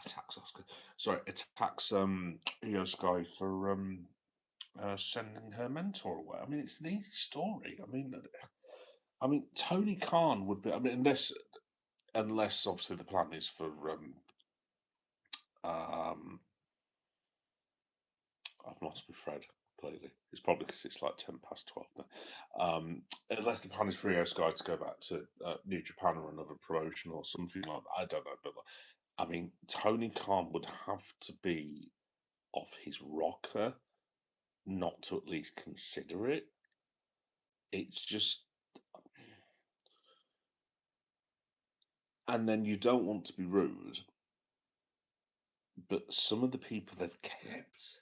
A: attacks Oscar. Sorry, attacks Io Sky for sending her mentor away. I mean, it's an easy story. I mean, Tony Khan would be. I mean, unless obviously the plan is for um I've lost my thread completely. It's probably because it's like 12 now. Unless the plan is for Io Sky to go back to New Japan or another promotion or something like that. I don't know, but like, I mean, Tony Khan would have to be off his rocker not to at least consider it. It's just, and then you don't want to be rude, but some of the people they've kept,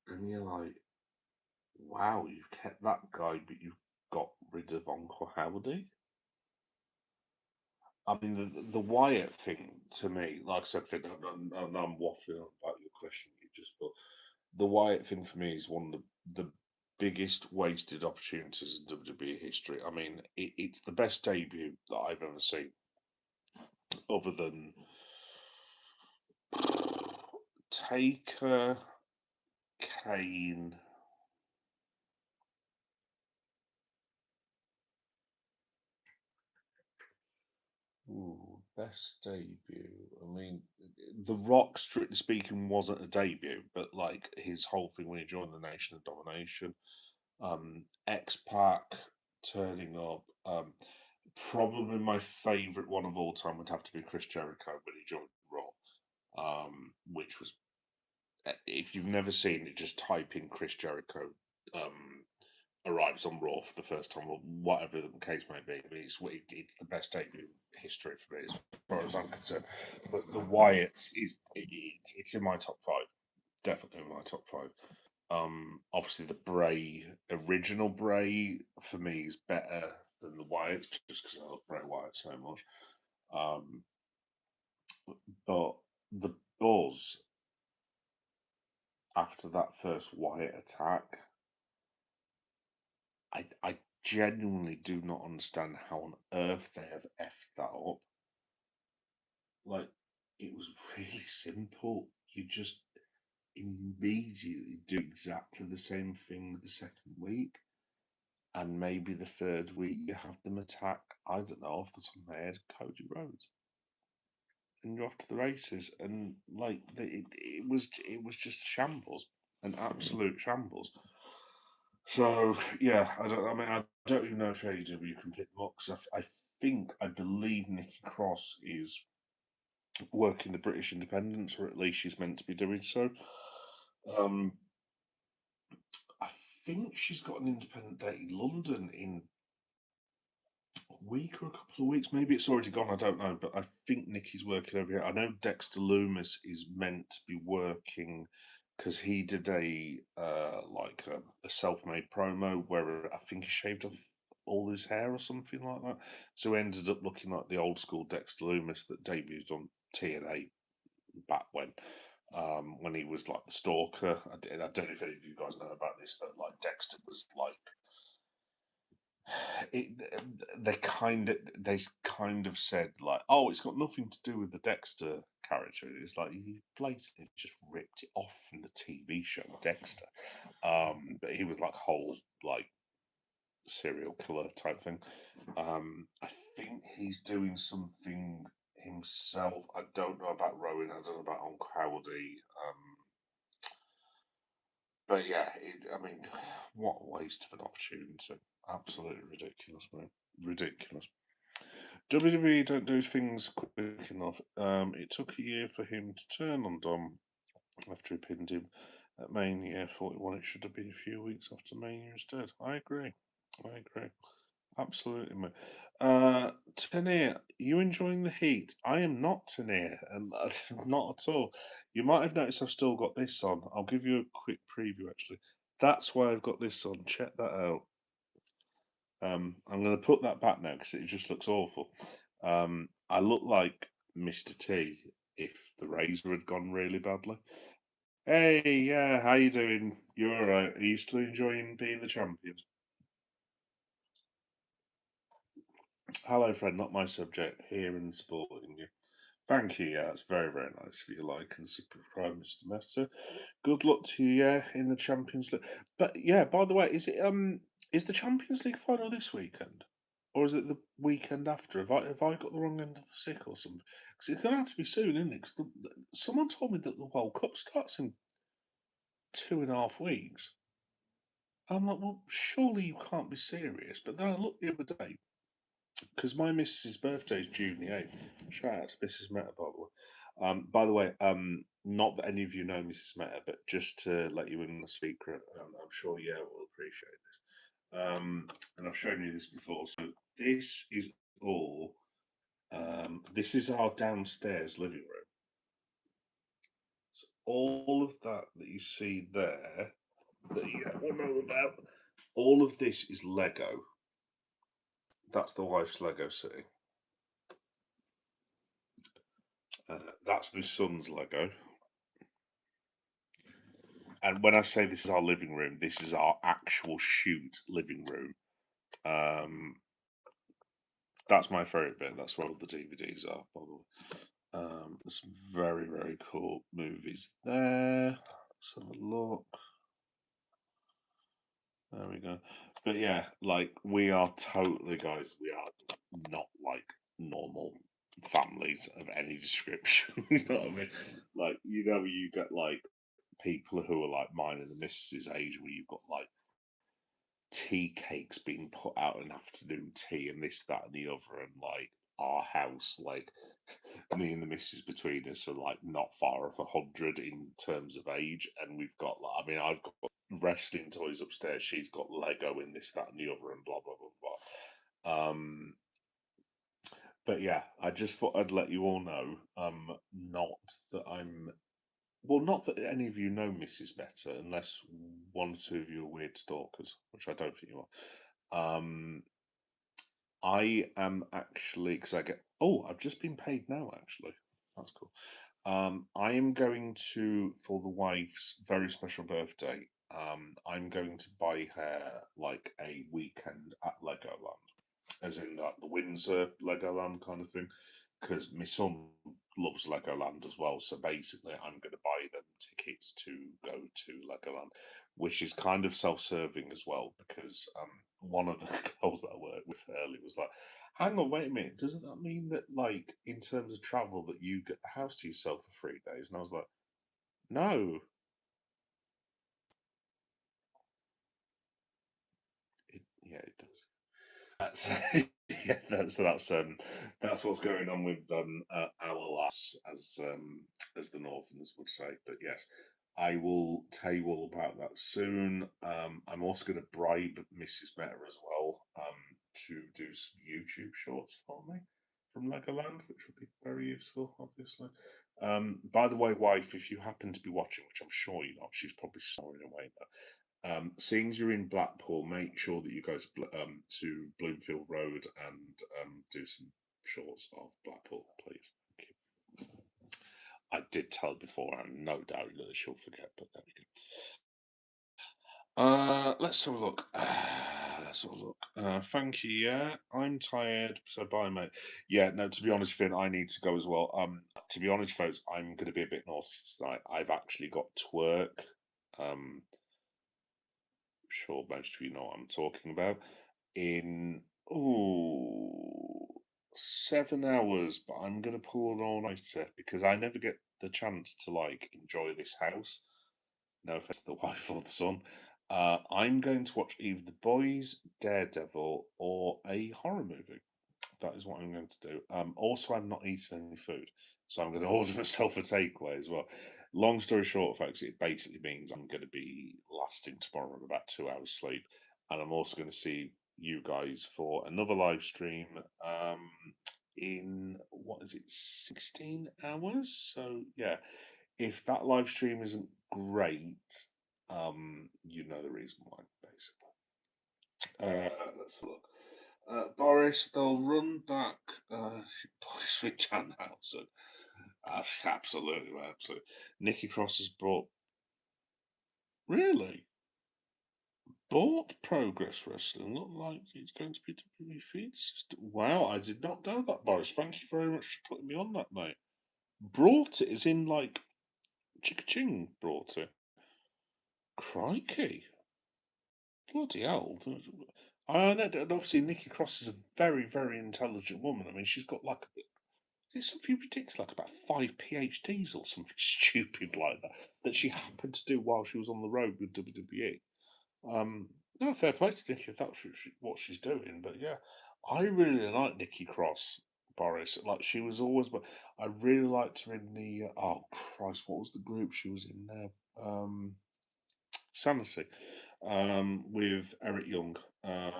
A: and you're like, wow, you've kept that guy, but you've got rid of Uncle Howdy. I mean, the Wyatt thing to me, like I said, Finn, I'm waffling on about your question, you just, but the Wyatt thing for me is one of the biggest wasted opportunities in WWE history. I mean, it's the best debut that I've ever seen, other than Taker, Kane. Ooh, best debut. I mean, The Rock, strictly speaking, wasn't a debut, but like his whole thing when he joined the Nation of Domination, X Pac turning up. Probably my favourite one of all time would have to be Chris Jericho when he joined Raw, which was if you've never seen it, just type in Chris Jericho um, arrives on Raw for the first time, or whatever the case may be. I mean, it's the best debut in history for me, as far as I'm concerned. But the Wyatts it's in my top five, definitely in my top five. Obviously, the Bray original Bray for me is better than the Wyatts, just because I love Bray Wyatt so much. Um, but the buzz after that first Wyatt attack, I genuinely do not understand how on earth they have effed that up. Like, it was really simple. You just immediately do exactly the same thing the second week, and maybe the third week you have them attack, I don't know, off the top of my head, Cody Rhodes, and you're off to the races. And like, it was just shambles, an absolute shambles. So yeah, I don't even know if AEW can pick them up because I believe Nikki Cross is working the British Independents, or at least she's meant to be doing so. Um, I think she's got an independent date in London in a week or a couple of weeks. Maybe it's already gone. I don't know, but I think Nikki's working over here. I know Dexter Loomis is meant to be working because he did a self-made promo where I think he shaved off all his hair or something like that. So he ended up looking like the old school Dexter Loomis that debuted on TNA back when he was like the Stalker. I don't know if any of you guys know about this, but like Dexter was like it, they kind of said like, oh, it's got nothing to do with the Dexter character. It's like he blatantly just ripped it off from the TV show Dexter. But he was like whole like serial killer type thing. I think he's doing something himself. I don't know about Rowan. I don't know about Uncle Howdy. But yeah, I mean, what a waste of an opportunity. Absolutely ridiculous, man. Ridiculous. WWE don't do things quick enough. It took a year for him to turn on Dom after he pinned him at Mania 41. It should have been a few weeks after Mania instead. I agree. I agree. Absolutely, mate. Tanir, you enjoying the heat? I am not, Tanir, and not at all. You might have noticed I've still got this on. I'll give you a quick preview, actually. That's why I've got this on. Check that out. I'm going to put that back now because it just looks awful. I look like Mr. T if the razor had gone really badly. Hey, yeah, how you doing? You all right? Are you still enjoying being the champion? Hello, friend. Not my subject. Here and supporting you. Thank you. Yeah, it's very, very nice of you. Like and subscribe, Mr. Messer. Good luck to you. Yeah, in the Champions League. But yeah, by the way, is the Champions League final this weekend, or is it the weekend after? Have I got the wrong end of the stick or something? Because it's going to have to be soon, isn't it? 'Cause someone told me that the World Cup starts in 2.5 weeks. I'm like, well, surely you can't be serious. But then I looked the other day because my missus's birthday is June the 8th. Shout out to Mrs. Meta, by the way, not that any of you know Mrs. Meta, but just to let you in on a secret, I'm sure yeah will appreciate this. And I've shown you this before. So this is all. This is our downstairs living room. So all of that you see there, that you all know about, all of this is Lego. That's the wife's Lego city. That's my son's Lego. And when I say this is our living room, this is our actual shoot living room. Um, that's my favourite bit. That's where all the DVDs are, by the way. Some very, very cool movies there. Let's have a look. There we go. But yeah, like we are totally, guys, we are not like normal families of any description. You know what I mean? Like, you get like people who are like mine and the missus' age where you've got like tea cakes being put out in afternoon tea and this, that, and the other, and like our house, like me and the missus between us are like not far off 100 in terms of age, and we've got like, I mean, I've got wrestling toys upstairs, she's got Lego in this, that, and the other, and blah blah blah blah. But yeah, I just thought I'd let you all know, not that I'm well, not that any of you know Mrs. Meta, unless one or two of you are weird stalkers, which I don't think you are. I am actually because I get. Oh, I've just been paid now. Actually, that's cool. I am going to for the wife's very special birthday. I'm going to buy her like a weekend at Legoland, as in that the Windsor Legoland kind of thing, because my son loves Legoland as well. So basically, I'm going to buy them tickets to go to Legoland, which is kind of self-serving as well, because one of the girls that I worked with earlier was like, "Hang on, wait a minute, doesn't that mean that like in terms of travel that you get the house to yourself for 3 days?" And I was like, "No, yeah, it does." That's yeah, that's what's going on with our lass, as the Northerners would say. But yes, I will tell you all about that soon. I'm also going to bribe Mrs. Meta as well, to do some YouTube shorts for me from Legoland, which would be very useful, obviously. By the way, wife, if you happen to be watching, which I'm sure you're not, she's probably snoring away now. Seeing as you're in Blackpool, make sure that you go to Bloomfield Road and do some shorts of Blackpool, please. Thank you. I did tell before, and no doubt that she'll forget, but there we go. Let's have a look. Let's have a look. Thank you. Yeah, I'm tired, so bye, mate. Yeah, no. To be honest, Finn, I need to go as well. To be honest, folks, I'm going to be a bit naughty tonight. I've actually got to work. Um, sure most of you know what I'm talking about. In oh 7 hours, but I'm gonna pull an all nighter because I never get the chance to like enjoy this house. No offense to the wife or the son. I'm going to watch either The Boys, Daredevil, or a horror movie. That is what I'm going to do. Also, I'm not eating any food, so I'm going to order myself a takeaway as well. Long story short, folks, it basically means I'm going to be lasting tomorrow on about 2 hours sleep, and I'm also going to see you guys for another live stream in what is it, 16 hours? So yeah, if that live stream isn't great, you know the reason why, basically. Let's have a look. Boris, they'll run back Boris with Danhausen. Absolutely, man, absolutely. Nikki Cross has really bought Progress Wrestling. Look like it's going to be WWE feed system. Wow, I did not know that, Boris. Thank you very much for putting me on that, mate. Brought it as in like Ching brought it. Crikey. Bloody hell. I know that obviously Nikki Cross is a very, very intelligent woman. I mean, she's got like it's something ridiculous, like about 5 PhDs or something stupid like that she happened to do while she was on the road with WWE. No, fair play to Nikki if that's what she's doing. But yeah, I really like Nikki Cross, Boris. Like she was always, but I really liked her in the. Oh Christ, what was the group she was in there? Sanity, with Eric Young, and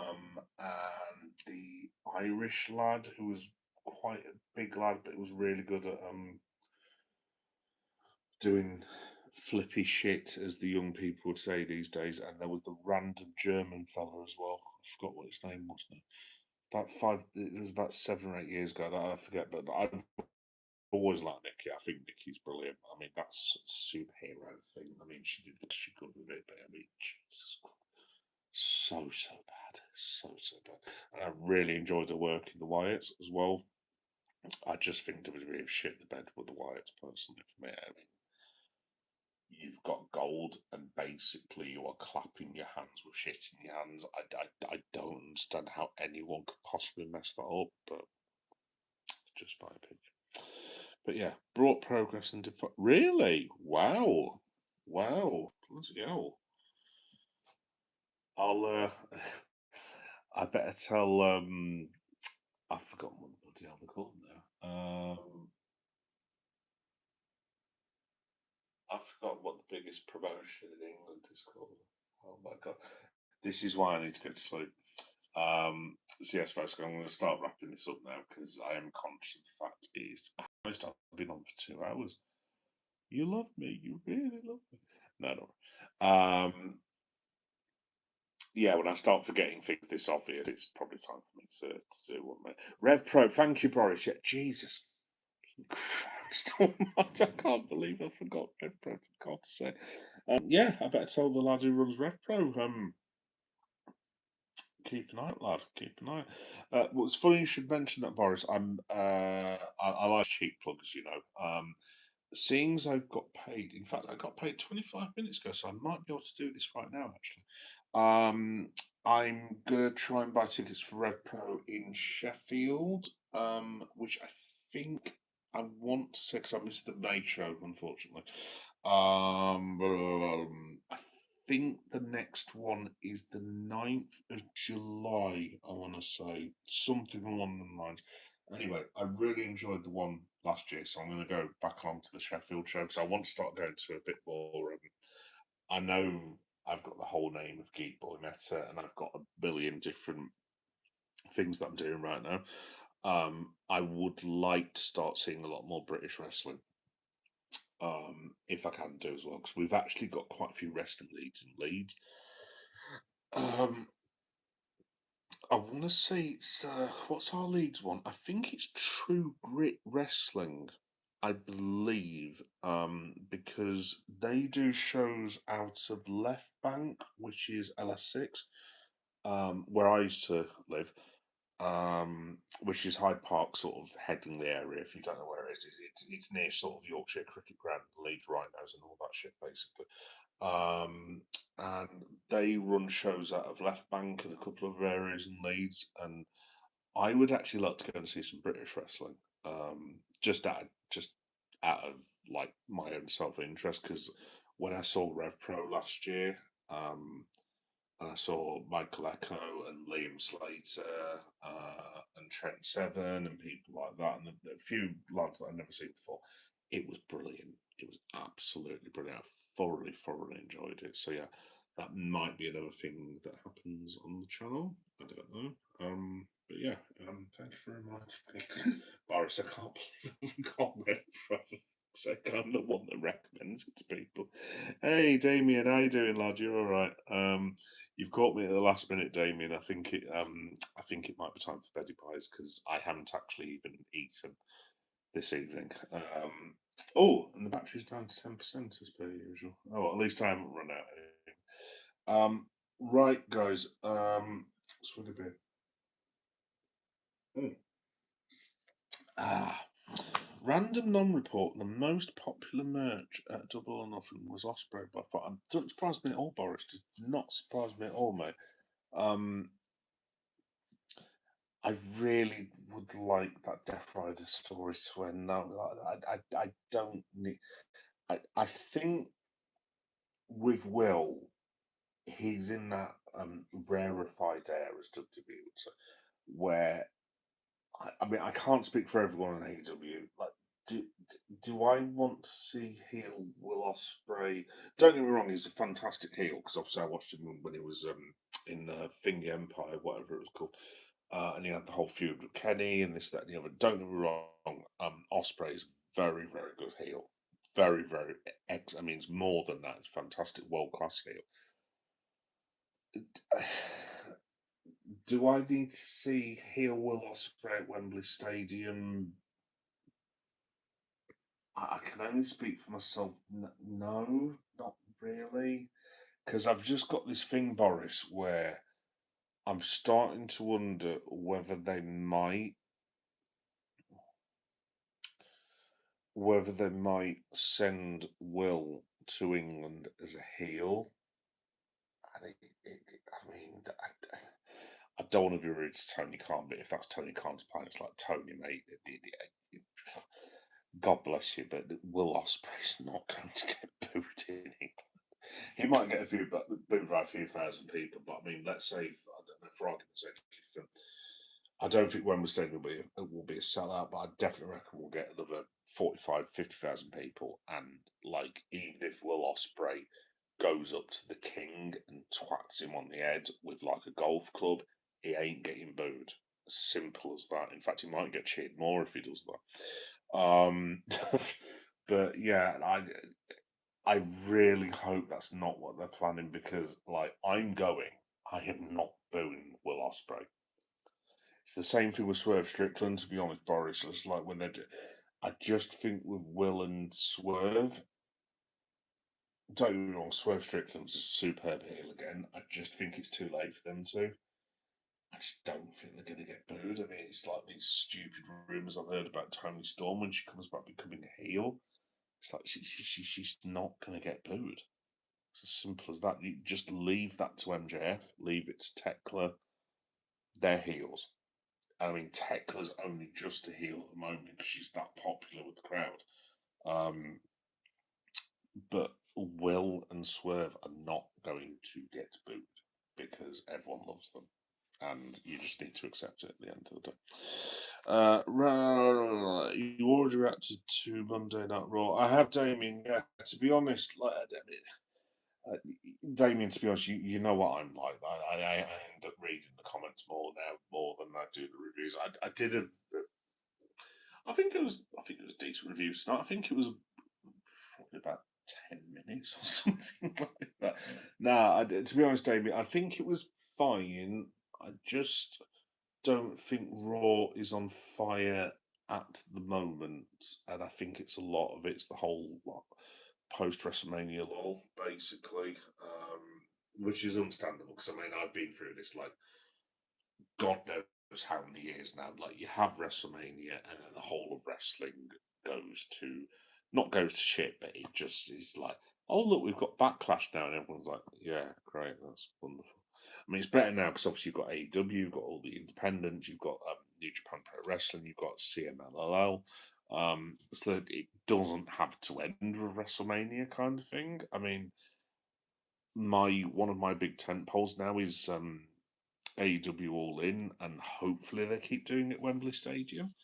A: the Irish lad who was quite a big lad, but was really good at doing flippy shit, as the young people would say these days. And there was the random German fella as well. I forgot what his name was now. It was about 7 or 8 years ago. I forget, but I've always liked Nikki. I think Nikki's brilliant. I mean, that's a superhero thing. I mean, she did what she could with it, but I mean, Jesus Christ. So bad, so bad. And I really enjoyed her work in the Wyatts as well. I just think there was a bit of shit the bed with the Wyatts personally for me. I mean, you've got gold and basically you are clapping your hands with shit in your hands. I don't understand how anyone could possibly mess that up, but it's just my opinion. But yeah, brought progress into really wow, bloody hell. I'll I better tell I've forgotten what the bloody hell they're called now. I've forgotten what the biggest promotion in England is called. Oh my god. This is why I need to go to sleep. So yes, folks, I'm going to start wrapping this up now because I am conscious of the fact it is Christ, I've been on for 2 hours. You love me, you really love me. No, no. Yeah, when I start forgetting things this obvious, it's probably time for me to do one. Rev Pro, thank you, Boris. Yeah, Jesus Christ Almighty, I can't believe I forgot Rev Pro. For God's sake. Yeah, I better tell the lad who runs Rev Pro. Keep an eye out, lad. Keep an eye out. Well, it's funny you should mention that, Boris. I like cheap plugs, you know. Seeing as I've got paid, in fact, I got paid 25 minutes ago, so I might be able to do this right now, actually. I'm gonna try and buy tickets for Rev Pro in Sheffield, which I think I want to say because I missed the May show, unfortunately. I think the next one is the 9th of July, I want to say. Something along the lines. Anyway, I really enjoyed the one last year, so I'm going to go back along to the Sheffield show because I want to start going to a bit more. I know I've got the whole name of Geek Boy Meta, and I've got a billion different things that I'm doing right now. I would like to start seeing a lot more British wrestling, if I can do as well, because we've actually got quite a few wrestling leads in Leeds. I want to say it's what's our Leeds one? I think it's True Grit Wrestling, I believe, because they do shows out of Left Bank, which is LS6, where I used to live, which is Hyde Park, sort of Headingley area. If you don't know where it is, it's near sort of Yorkshire Cricket Ground, Leeds Rhinos, and all that shit, basically. And they run shows out of Left Bank and a couple of areas in Leeds, and I would actually like to go and see some British wrestling, just out of like my own self interest. Because when I saw Rev Pro last year, and I saw Michael Echo and Liam Slater and Trent Seven and people like that, and a few lads that I've never seen before. It was brilliant. It was absolutely brilliant. I thoroughly enjoyed it. So yeah, that might be another thing that happens on the channel. I don't know. But yeah, thank you for reminding me. Boris, I can't believe I've gone with for fuck's sake. I'm the one that recommends it to people. Hey, Damien, how you doing, lad? You're all right. You've caught me at the last minute, Damien. I think it might be time for beddy pies because I haven't actually even eaten this evening. Oh, and the battery's down to 10% as per usual. Oh, well, at least I haven't run out. Right, guys. Swig a bit. Mm. Ah, random non-report. The most popular merch at Double or Nothing was Osprey by far. And doesn't surprise me at all, Boris. Does not surprise me at all, mate. I really would like that Death Rider story to end now. I don't need. I think with Will, he's in that rarefied air, as WWE would say, where I mean, I can't speak for everyone in AEW. Like, do do I want to see heel Will Ospreay? Don't get me wrong, he's a fantastic heel because obviously I watched him when he was in Finger Empire, whatever it was called, and he had the whole feud with Kenny and this, that, and the other. Don't get me wrong, Ospreay is very, very good heel. Very, very I mean, it's more than that. It's fantastic, world class heel. Do I need to see heel Will Ospreay at Wembley Stadium? I can only speak for myself. No, not really. Because I've just got this thing, Boris, where I'm starting to wonder whether they might send Will to England as a heel. And I mean, I don't want to be rude to Tony Khan, but if that's Tony Khan's plan, it's like Tony, mate. God bless you, but Will Ospreay's not going to get booed in England. He might get a few booed by a few thousand people, but I mean, let's say, I don't know, for argument's sake, I don't think Wembley Stadium will be a sellout, but I definitely reckon we'll get another 45, 50,000 people. And like, even if Will Ospreay goes up to the king and twats him on the head with like a golf club, he ain't getting booed. Simple as that. In fact, he might get cheered more if he does that. But yeah, I really hope that's not what they're planning because, like, I'm going. I am not booing Will Ospreay. It's the same thing with Swerve Strickland, to be honest, Boris. It's like when they do. I just think with Will and Swerve, don't get me wrong, Swerve Strickland's a superb heel again. I just think it's too late for them to. I just don't think they're going to get booed. I mean, it's like these stupid rumours I've heard about Tony Storm when she comes back becoming a heel. It's like she's not going to get booed. It's as simple as that. You just leave that to MJF, leave it to Tekla. They're heels. I mean, Tekla's only just a heel at the moment because she's that popular with the crowd. Um, but Will and Swerve are not going to get booed because everyone loves them. And you just need to accept it at the end of the day. You already reacted to Monday Night Raw. I have, Damien. Yeah, to be honest, like Damien, to be honest, you know what I'm like. I end up reading the comments more than I do the reviews. I did a, I think it was decent reviews tonight. I think it was probably about 10 minutes or something like that. Nah, to be honest, Damien, I think it was fine. I just don't think Raw is on fire at the moment, and I think it's a lot of it's the whole post WrestleMania lull, basically, which is understandable because I mean I've been through this like God knows how many years now. Like you have WrestleMania, and then the whole of wrestling goes to not goes to shit, but it just is like, oh look, we've got Backlash now, and everyone's like, yeah, great, that's wonderful. I mean, it's better now because obviously you've got AEW, you've got all the independents, you've got New Japan Pro Wrestling, you've got CMLL. So that it doesn't have to end with WrestleMania kind of thing. I mean, my one of my big tent poles now is AEW All In, and hopefully they keep doing it at Wembley Stadium,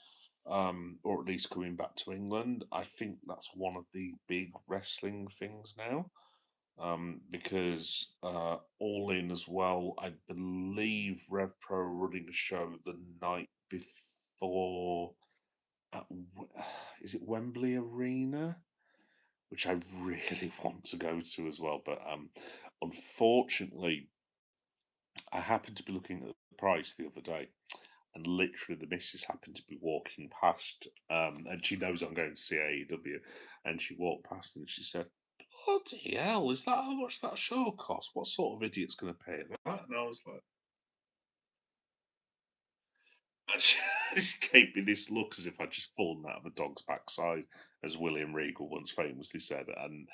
A: or at least coming back to England. I think that's one of the big wrestling things now. because All In as well. I believe RevPro are running a show the night before at is it Wembley Arena, which I really want to go to as well, but unfortunately, I happened to be looking at the price the other day, and literally the missus happened to be walking past, and she knows I'm going to see AEW, and she walked past and she said, "Bloody hell, is that how much that show costs? What sort of idiot's going to pay that?" And I was like, and she, she gave me this look as if I'd just fallen out of a dog's backside, as William Regal once famously said, and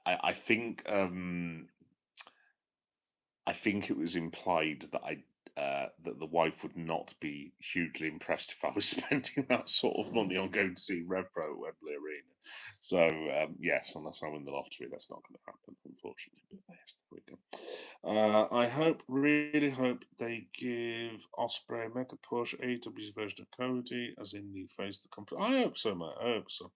A: I think I think it was implied that that the wife would not be hugely impressed if I was spending that sort of money on going to see RevPro at Wembley Arena. So yes, unless I win the lottery, that's not going to happen, unfortunately. But yes, there we go. I hope, really hope, they give Osprey a mega push. AEW's version of Cody, as in the face of the company. I hope so, mate. I hope so.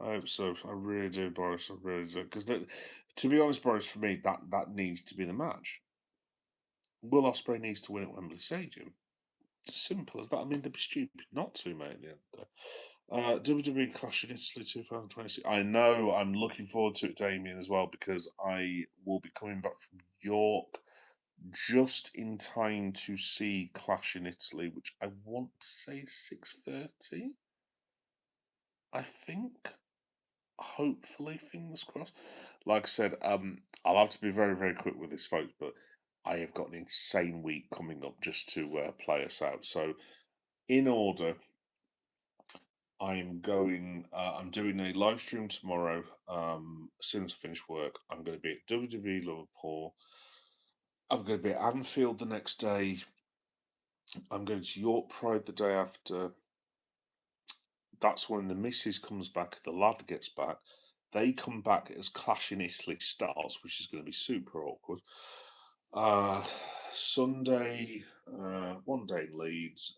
A: I hope so. I really do, Boris. I really do. Because to be honest, Boris, for me, that needs to be the match. Will Ospreay needs to win at Wembley Stadium. As simple as that. I mean, they'd be stupid not to, mate. At the end of the day. WWE Clash in Italy 2026. I know. I'm looking forward to it, Damien, as well, because I will be coming back from York just in time to see Clash in Italy, which I want to say is 6:30. I think. Hopefully, fingers crossed. Like I said, I'll have to be very, very quick with this, folks, but I have got an insane week coming up just to play us out. So, in order, I'm going. I'm doing a live stream tomorrow. As soon as I finish work, I'm going to be at WWE Liverpool. I'm going to be at Anfield the next day. I'm going to York Pride the day after. That's when the missus comes back, the lad gets back. They come back as Clash in Italy starts, which is going to be super awkward. Uh, Sunday, one day in Leeds,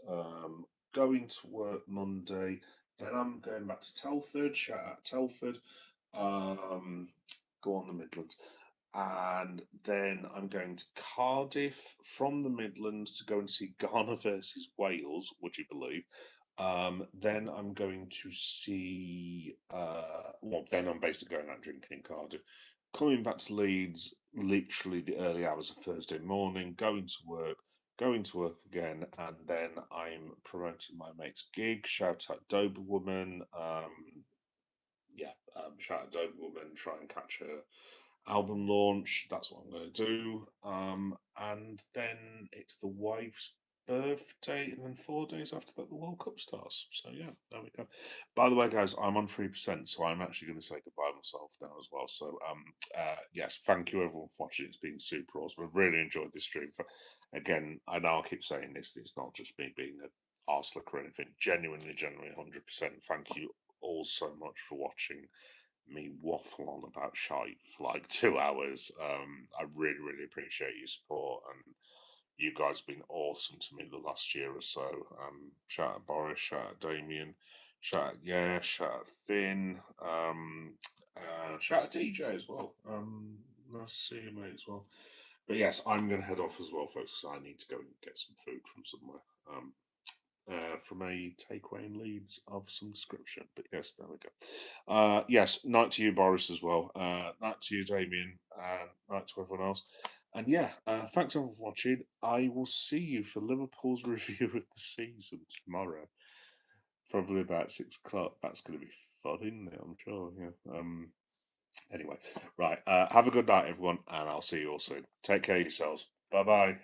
A: going to work Monday. Then I'm going back to Telford, shout out Telford, go on the Midlands. And then I'm going to Cardiff from the Midlands to go and see Ghana versus Wales, would you believe? Then I'm going to see. Well, then I'm basically going out drinking in Cardiff. Coming back to Leeds, literally the early hours of Thursday morning, going to work again, and then I'm promoting my mate's gig. Shout out Doberwoman. Yeah, shout out Doberwoman. Try and catch her album launch. That's what I'm going to do. And then it's the wife's birthday, and then 4 days after that, the World Cup starts. So yeah, there we go. By the way, guys, I'm on 3%, so I'm actually going to say goodbye myself now as well. So yes, thank you everyone for watching. It's been super awesome. I've really enjoyed this stream. Again, I know I keep saying this. It's not just me being a arselick or anything. Genuinely, 100%. Thank you all so much for watching me waffle on about shite for like 2 hours. I really, really appreciate your support, and you guys have been awesome to me the last year or so. Shout out Boris, shout out Damien, shout out shout out Finn, shout out DJ as well. Nice to see you, mate, as well. But yes, I'm going to head off as well, folks, because I need to go and get some food from somewhere. From a takeaway in Leeds of some description. But yes, there we go. Yes, night to you, Boris, as well. Night to you, Damien. Night to everyone else. And yeah, thanks everyone for watching. I will see you for Liverpool's review of the season tomorrow. Probably about 6 o'clock. That's going to be fun, isn't it? I'm sure. Yeah. Anyway, right. Have a good night, everyone, and I'll see you all soon. Take care of yourselves. Bye bye.